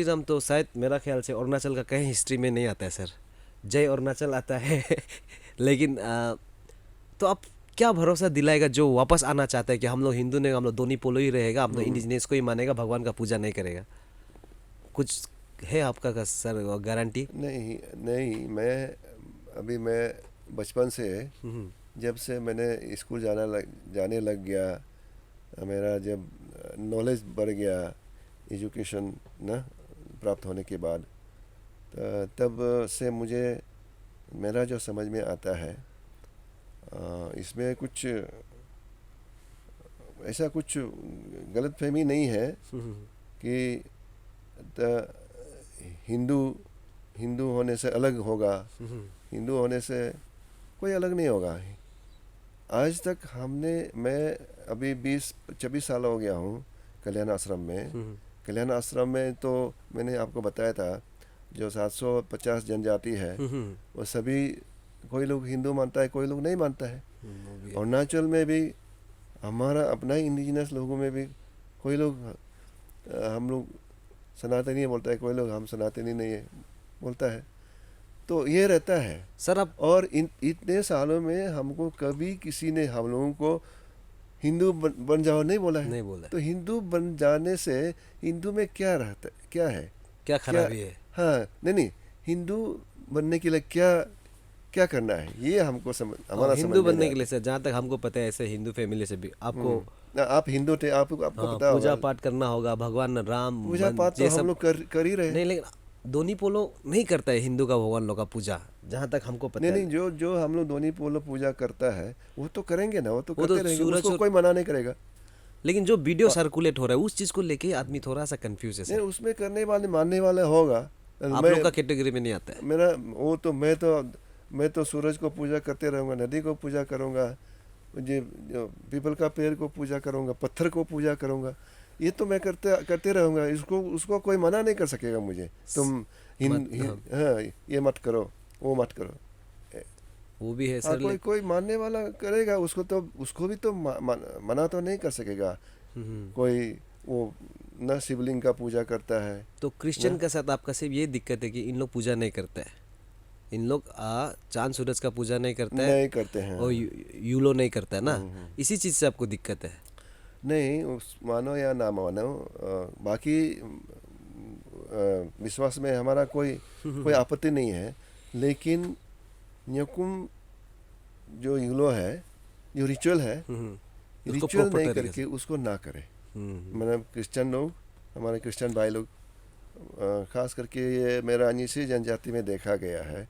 राम तो शायद मेरा ख्याल से अरुणाचल का कहीं हिस्ट्री में नहीं आता है सर, जय अरुणाचल आता है लेकिन तो आप क्या भरोसा दिलाएगा जो वापस आना चाहता है कि हम लोग हिंदू नहीं, हम लोग दोनी पोलो ही रहेगा, हम लोग इंडिजिनियस को ही मानेगा, भगवान का पूजा नहीं करेगा? कुछ है आपका का सर गारंटी? नहीं, मैं बचपन से, जब से मैंने स्कूल जाने लग गया, मेरा जब नॉलेज बढ़ गया, एजुकेशन ना प्राप्त होने के बाद, तब से मेरा जो समझ में आता है, इसमें कुछ ऐसा कुछ गलतफहमी नहीं है कि हिंदू होने से अलग होगा, हिंदू होने से कोई अलग नहीं होगा। आज तक मैं अभी 20-26 साल हो गया हूँ कल्याण आश्रम में। कल्याण आश्रम में तो मैंने आपको बताया था, जो 750 जनजाति है, वो सभी, कोई लोग हिंदू मानता है, कोई लोग नहीं मानता है। अरुणाचल में भी हमारा अपना ही इंडिजिनस लोगों में भी कोई लोग हम लोग सनातनी बोलता है, कोई लोग हम सनातनी नहीं है बोलता है। तो ये रहता है। सर आप और इतने सालों में हमको कभी किसी ने हम लोगों को हिंदू बन जाओ नहीं बोला है। नहीं बोला, तो हिंदू बन जाने से हिंदू में क्या रहता है, क्या है, क्या खराबी है? हाँ नहीं, हिंदू बनने के लिए क्या क्या करना है, ये हमको हमारा हिंदू समझ में बनने नहीं के लिए सर, जहाँ तक हमको पता है, ऐसे हिंदू फैमिली से भी आपको आता। आप हिंदू थे, आपको हाँ, पता पूजा होगा। पाठ करना होगा, भगवान राम पूजा पाठ तो ये हम सब लोग कर ही रहे हैं। नहीं, लेकिन दोनी पोलो नहीं करता है हिंदू का भगवान लोग का पूजा, जहाँ तक हमको पता नहीं है। नहीं, जो जो हम लोग दोनी पोलो पूजा करता है वो तो करेंगे ना, वो तो वो तो करते रहेंगे, सूरज उसको और- कोई मना नहीं करेगा। लेकिन जो वीडियो सर्कुलेट हो रहा है उस चीज को लेके आदमी थोड़ा सा कंफ्यूज है नहीं, सर। उसमें करने वाले मानने वाले होगा। आप लोग का कैटेगरी में नहीं आता है। मेरा वो तो मैं तो सूरज को पूजा करते रहूँगा, नदी को पूजा करूँगा, जो पीपल का पेड़ को पूजा करूँगा, पत्थर को पूजा करूँगा, ये तो मैं करते रहूँगा। उसको कोई मना नहीं कर सकेगा मुझे, तुम हाँ ये मत करो, वो मत करो। वो भी है हाँ, सर। कोई मानने वाला करेगा, उसको भी तो मना तो नहीं कर सकेगा। कोई वो न शिवलिंग का पूजा करता है। तो क्रिश्चियन के साथ आपका सिर्फ ये दिक्कत है कि इन लोग पूजा नहीं करते हैं, इन लोग चांद सूरज का पूजा नहीं करते हैं नहीं करते हैं। और यूलो नहीं करता है ना, इसी चीज से आपको दिक्कत है। नहीं, मानो या ना मानो, बाकी विश्वास में हमारा कोई आपत्ति नहीं है। लेकिन न्योकुम जो यूलो है, जो रिचुअल है, उसको रिचुअल proper नहीं तरीके करके उसको ना करें। हम्म, मतलब क्रिश्चियन लोग, हमारे क्रिश्चियन भाई लोग, ख़ास करके ये मेरा अनिसी जनजाति में देखा गया है।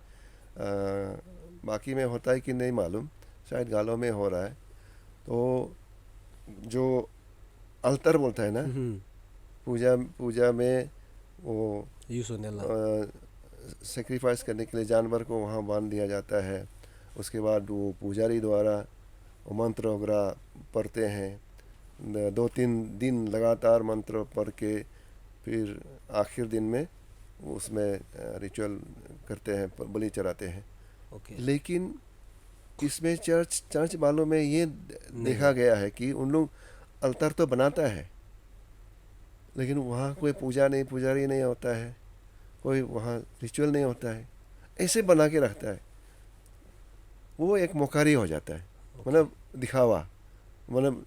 बाकी में होता है कि नहीं मालूम, शायद गालों में हो रहा है। तो जो अल्तर बोलता है ना, पूजा में वो सेक्रीफाइस करने के लिए जानवर को वहाँ बांध दिया जाता है। उसके बाद वो पुजारी द्वारा वो मंत्र वगैरह पढ़ते हैं, 2-3 दिन लगातार मंत्र पढ़ के फिर आखिर दिन में उसमें रिचुअल करते हैं, बलि चढ़ाते हैं। लेकिन इसमें चर्च वालों में ये देखा गया है कि उन लोग अल्तर तो बनाता है, लेकिन वहाँ कोई पुजारी नहीं होता है, कोई वहाँ रिचुअल नहीं होता है, ऐसे बना के रखता है। वो एक मोकारी हो जाता है, मतलब दिखावा, मतलब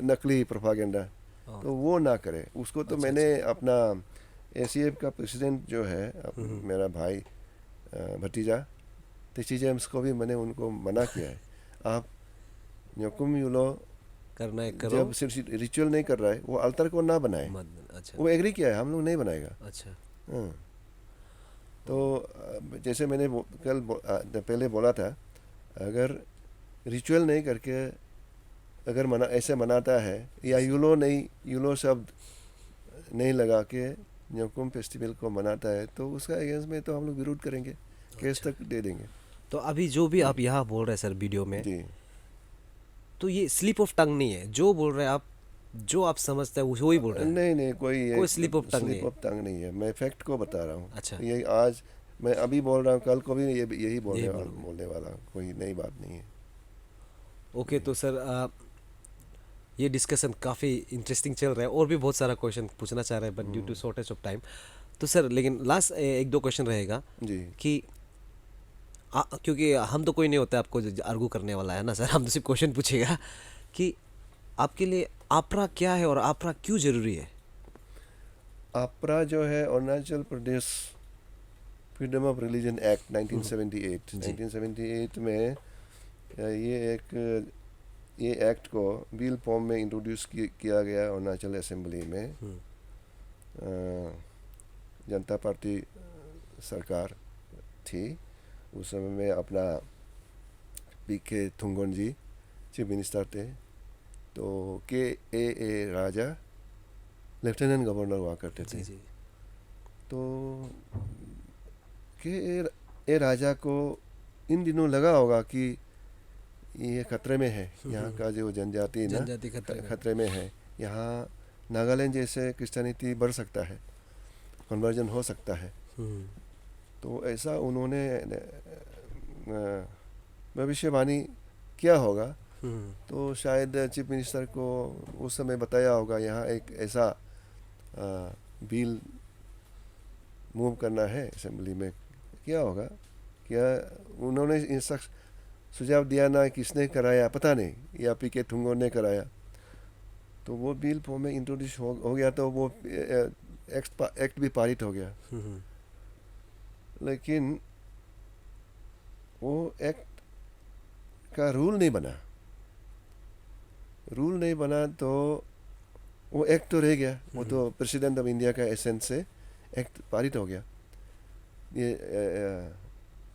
नकली प्रोपागेंडा। तो वो ना करे उसको। तो मैंने अपना ACF का प्रेसिडेंट जो है, मेरा भाई भतीजा टिची जेम्स को भी मैंने उनको मना किया है, आप न्योकुम यूलो करना है करो, जब सिर्फ रिचुअल नहीं कर रहा है वो अल्तर को ना बनाए। अच्छा वो एग्री किया है, हम लोग नहीं बनाएगा। अच्छा। हाँ। तो जैसे मैंने पहले बोला था, अगर रिचुअल नहीं करके अगर ऐसे मनाता है, या यूलो शब्द नहीं लगा के न्योकुम फेस्टिवल को मनाता है, तो उसका अगेंस्ट में तो हम लोग विरोध करेंगे, केस तक दे देंगे। तो अभी जो भी आप यहाँ बोल रहे हैं सर वीडियो में, जी, तो ये स्लिप ऑफ टंग नहीं है, जो बोल रहे हैं आप, जो आप समझते हैं वो ही बोल रहे हैं? नहीं, कोई स्लिप ऑफ टंग नहीं है। मैं फैक्ट को बता रहा हूँ। अच्छा। ये आज मैं अभी बोल रहा हूँ, कल को भी यही बोलने वाला, कोई नई बात नहीं है। ओके, तो सर ये डिस्कशन काफ़ी इंटरेस्टिंग चल रहा है, और भी बहुत सारा क्वेश्चन पूछना चाह रहे हैं, but due to shortage of time, तो सर लेकिन लास्ट 1-2 क्वेश्चन रहेगा जी। कि क्योंकि हम तो कोई नहीं होता आपको आर्गू करने वाला है ना सर, हम तो सिर्फ क्वेश्चन पूछेगा कि आपके लिए आपरा क्या है और आपरा क्यों ज़रूरी है? आपरा जो है Arunachal Pradesh freedom of religion act 1978 में ये एक्ट को बिल फॉर्म में इंट्रोड्यूस किया गया अरुणाचल असेंबली में। जनता पार्टी सरकार थी उस समय में, अपना PK थुंगन जी चीफ मिनिस्टर थे। तो KA राजा लेफ्टिनेंट गवर्नर हुआ करते थे। जी। तो KA राजा को इन दिनों लगा होगा कि ये खतरे में है, यहाँ का जो जनजाति ना खतरे में है, यहाँ नागालैंड जैसे क्रिश्चियनिटी बढ़ सकता है, कन्वर्जन हो सकता है। तो ऐसा उन्होंने भविष्यवाणी किया होगा। तो शायद चीफ मिनिस्टर को उस समय बताया होगा यहाँ एक ऐसा बिल मूव करना है असेंबली में, क्या होगा, क्या उन्होंने सुझाव दिया ना, किसने कराया पता नहीं, या पीके थुंगो ने कराया, तो वो बिल फॉर्म में इंट्रोड्यूस हो गया, तो वो एक्ट भी पारित हो गया। लेकिन वो एक्ट का रूल नहीं बना, तो वो एक्ट तो रह गया, वो तो प्रेसिडेंट ऑफ इंडिया का एसेंस से एक्ट पारित हो गया। ये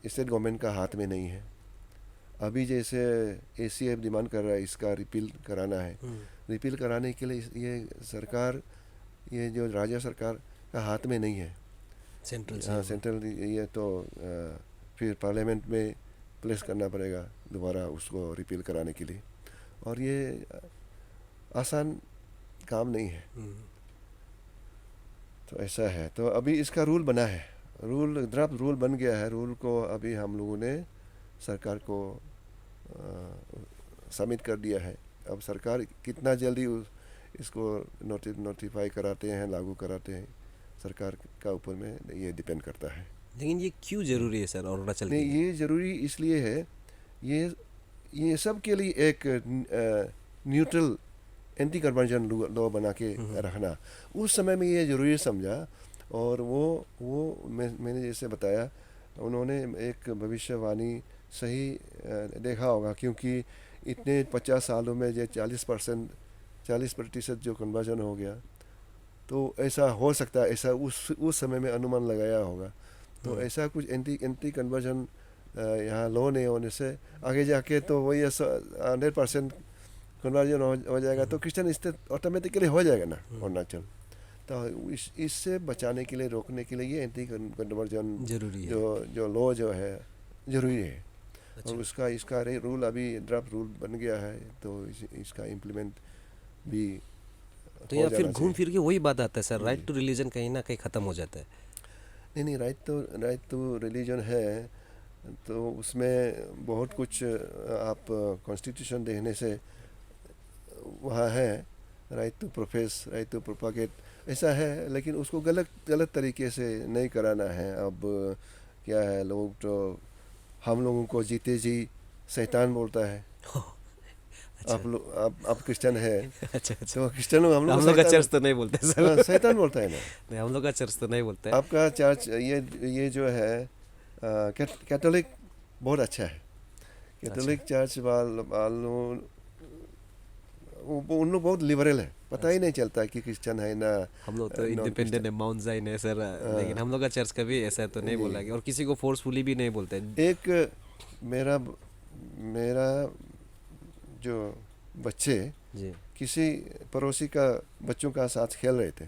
स्टेट गवर्नमेंट का हाथ में नहीं है। अभी जैसे ACF डिमांड कर रहा है, इसका रिपील कराना है। रिपील कराने के लिए ये सरकार, ये जो राज्य सरकार का हाथ में नहीं है, सेंट्रल ये तो फिर पार्लियामेंट में प्लेस करना पड़ेगा दोबारा उसको रिपील कराने के लिए, और ये आसान काम नहीं है। तो ऐसा है, तो अभी इसका रूल बना है, ड्राफ्ट रूल बन गया है। रूल को अभी हम लोगों ने सरकार को सबमिट कर दिया है। अब सरकार कितना जल्दी इसको नोटिफाई कराते हैं, लागू कराते हैं, सरकार का ऊपर में ये डिपेंड करता है। लेकिन ये क्यों जरूरी है सर अरुणाचल के नहीं, लिए? ये ज़रूरी इसलिए है, ये सब के लिए एक न्यूट्रल एंटी कन्वर्जन लॉ बना के रखना उस समय में ये ज़रूरी समझा। और वो मैंने जैसे बताया, उन्होंने एक भविष्यवाणी सही देखा होगा, क्योंकि इतने 50 सालों में जो 40% जो कन्वर्जन हो गया, तो ऐसा हो सकता है, ऐसा उस समय में अनुमान लगाया होगा। तो ऐसा कुछ एंटी कन्वर्जन यहाँ लॉ नहीं होने से आगे जाके तो वही 100% कन्वर्जन हो जाएगा, तो क्रिश्चियन स्टेट ऑटोमेटिकली हो जाएगा ना अरुणाचल। तो इससे बचाने के लिए, रोकने के लिए ये एंटी कन्वर्जन जरूरी है, जो लॉ जो है ज़रूरी है। अच्छा। और इसका रूल अभी ड्राफ्ट रूल बन गया है, तो इसका इम्प्लीमेंट भी तो यहाँ फिर घूम फिर के वही बात आता है सर, राइट टू रिलीजन कहीं ना कहीं ख़त्म हो जाता है। नहीं, राइट तो रिलीजन है, तो उसमें बहुत कुछ आप कॉन्स्टिट्यूशन देखने से वहाँ है, right to profess, right to propagate, ऐसा है। लेकिन उसको गलत तरीके से नहीं कराना है। अब क्या है, लोग तो हम लोगों को जीते जी शैतान बोलता है। अच्छा। आप क्रिश्चियन है, अच्छा। तो क्रिश्चियन हम लोग का चर्च तो नहीं बोलते सर। शैतान बोलता है ना। नहीं, हम लोग का चर्च तो नहीं बोलते हैं। आपका चर्च ये जो है कैथोलिक बहुत अच्छा है। कैथोलिक चर्च वालों उन लोग बहुत लिबरल है, पता ही नहीं चलता कि क्रिश्चियन है ना। हम लोग तो इंडिपेंडेंट है, माउंट ज़ाइन है सर, लेकिन हम लोग का चर्च कभी ऐसा तो नहीं बोला, और किसी को फोर्सफुली भी नहीं बोलते। एक मेरा जो बच्चे जी। किसी पड़ोसी का बच्चों का साथ खेल रहे थे,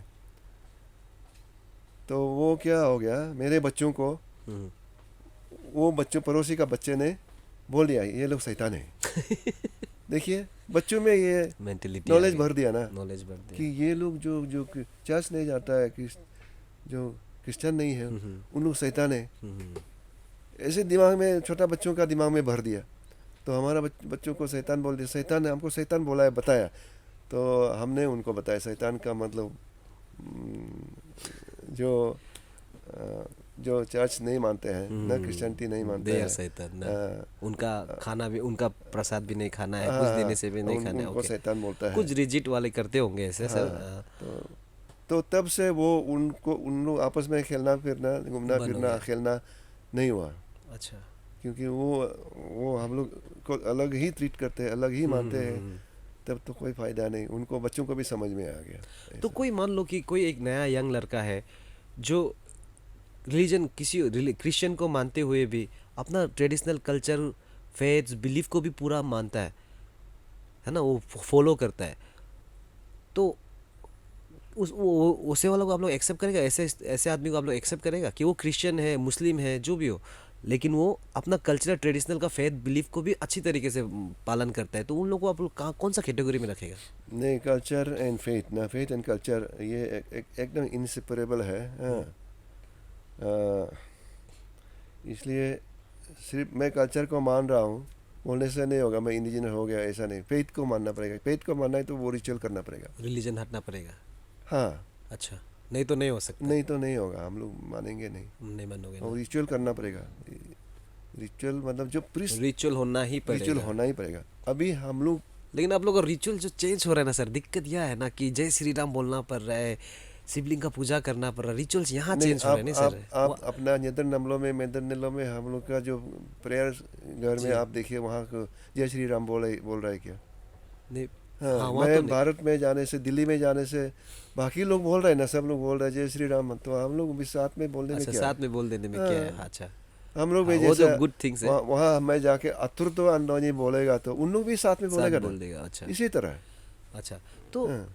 तो वो क्या हो गया, मेरे बच्चों को वो पड़ोसी का बच्चे ने बोल दिया ये लोग शैतान है। देखिए, बच्चों में ये मेंटलिटी नॉलेज भर दिया ना, नॉलेज भर दिया कि ये लोग जो चर्च नहीं जाता है, जो क्रिश्चियन नहीं है, उन लोग शैतान है। ऐसे दिमाग में, छोटा बच्चों का दिमाग में भर दिया। तो हमारा बच्चों को शैतान बोल दिया, शैतान है, हमको शैतान बोला है, बताया। तो हमने उनको बताया शैतान का मतलब जो चर्च नहीं मानते हैं ना, क्रिश्चियनिटी नहीं मानते हैं, शैतान ना। उनका खाना भी, उनका प्रसाद भी नहीं खाना है, कुछ देने से भी नहीं खाना है, उनको शैतान बोलता है। कुछ रिजिट वाले करते होंगे ऐसे सर। तो तब से वो उन लोग आपस में खेलना फिरना, घूमना फिरना, खेलना नहीं हुआ। अच्छा। क्योंकि वो हम लोग को अलग ही ट्रीट करते हैं, अलग ही मानते हैं, तब तो कोई फ़ायदा नहीं। उनको बच्चों को भी समझ में आ गया। तो कोई मान लो कि कोई एक नया यंग लड़का है जो रिलीजन, किसी क्रिश्चियन को मानते हुए भी अपना ट्रेडिशनल कल्चर, फेथ्स, बिलीफ को भी पूरा मानता है ना, वो फॉलो करता है, तो उसे वाला को आप लोग एक्सेप्ट करेगा? ऐसे आदमी को आप लोग एक्सेप्ट करेगा कि वो क्रिश्चियन है, मुस्लिम है, जो भी हो, लेकिन वो अपना कल्चरल ट्रेडिशनल का फेथ बिलीफ को भी अच्छी तरीके से पालन करता है, तो उन लोगों को आप लोग कौन सा कैटेगरी में रखेगा? नहीं, कल्चर एंड फेथ ना, फेथ एंड कल्चर ये एकदम इनसेपरेबल है। इसलिए सिर्फ मैं कल्चर को मान रहा हूँ बोलने से नहीं होगा मैं इंडिजिनस हो गया, ऐसा नहीं। फेथ को मानना पड़ेगा, फेथ को मानना है तो वो रिचुअल करना पड़ेगा। रिलीजन हटना पड़ेगा। हाँ, अच्छा, नहीं तो नहीं हो सकता। नहीं तो नहीं होगा, हम लोग मानेंगे नहीं। नहीं मानोगे और ना। रिचुअल करना पड़ेगा। रिचुअल मतलब जो प्रीस्ट, रिचुअल होना ही रिचुअल पड़ेगा। होना ही पड़ेगा। अभी हम लोग लेकिन आप लोग का रिचुअल जो चेंज हो रहा है ना सर, दिक्कत यह है ना कि जय श्री राम बोलना पड़ रहा है, शिवलिंग का पूजा करना पड़ रहा है, रिचुअल्स यहाँ नहीं, चेंज हो रहे हैं नहीं सर। आप अपना नेदर नमलों में मेदर नमलों में हम लोग का जो प्रेयर घर जी। में आप देखिए वहाँ को जय श्री राम बोल रहा है क्या? नहीं, हाँ, हाँ वहाँ तो मैं नहीं। भारत में जाने से, दिल्ली में जाने से बाकी लोग बोल रहे हैं ना, सब लोग बोल रहे हैं जय श्री राम, तो हम लोग भी साथ में बोलने में अच्छा, क्या साथ है? में बोल देने में हाँ। क्या है। अच्छा, हम लोग भी हाँ, वो जैसे तो गुड थिंग्स है। वहाँ मैं जाके अतुर तो अंडोनी बोलेगा तो उन लोग भी साथ में साथ बोलेगा बोल ना, देगा। अच्छा, इसी तरह। अच्छा तो हाँ,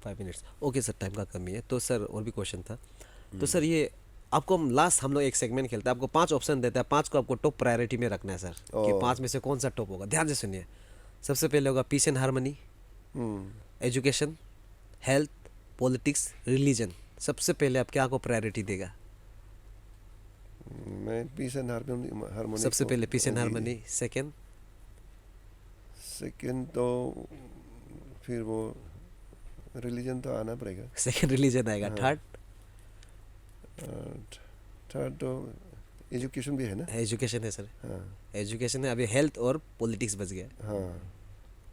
5 मिनट्स ओके सर, टाइम का कमी है तो सर और भी क्वेश्चन था। तो सर ये आपको लास्ट हम लोग एक सेगमेंट खेलते हैं, आपको 5 ऑप्शन देते हैं, 5 को आपको टॉप प्रायोरिटी में रखना है सर, कि ओ। 5 में से कौन सा टॉप होगा। ध्यान से सुनिए। सबसे पहले होगा peace and harmony, hmm, education, health, politics, religion. सबसे पहले आप क्या को प्रायोरिटी देगा? मैं पीस एंड हार्मोनी सबसे पहले peace and harmony, second second तो फिर वो रिलीजन तो आना पड़ेगा। सेकंड रिलीजन आएगा। हाँ। थर्ड थर्ड तो एजुकेशन भी है ना। एजुकेशन है सर, हाँ, एजुकेशन है। अभी हेल्थ और पॉलिटिक्स बच गया, हाँ,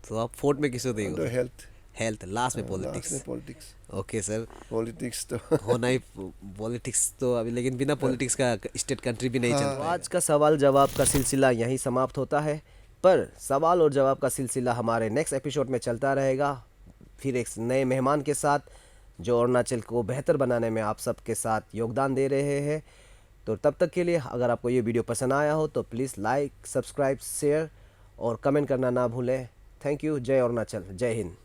तो आप फोर्थ में किसको तो देगा? हेल्थ, हेल्थ, लास्ट में लास्ट में politics. Politics. Okay sir, politics तो होना ही पॉलिटिक्स तो अभी, लेकिन बिना पॉलिटिक्स का स्टेट कंट्री भी नहीं हाँ। चल पाएगा। आज का सवाल जवाब का सिलसिला यहीं समाप्त होता है, पर सवाल और जवाब का सिलसिला हमारे नेक्स्ट एपिसोड में चलता रहेगा, फिर एक नए मेहमान के साथ जो अरुणाचल को बेहतर बनाने में आप सबके साथ योगदान दे रहे हैं। तो तब तक के लिए अगर आपको ये वीडियो पसंद आया हो तो प्लीज़ लाइक, सब्सक्राइब, शेयर और कमेंट करना ना भूलें। Thank you. जय अरुणाचल, जय हिंद।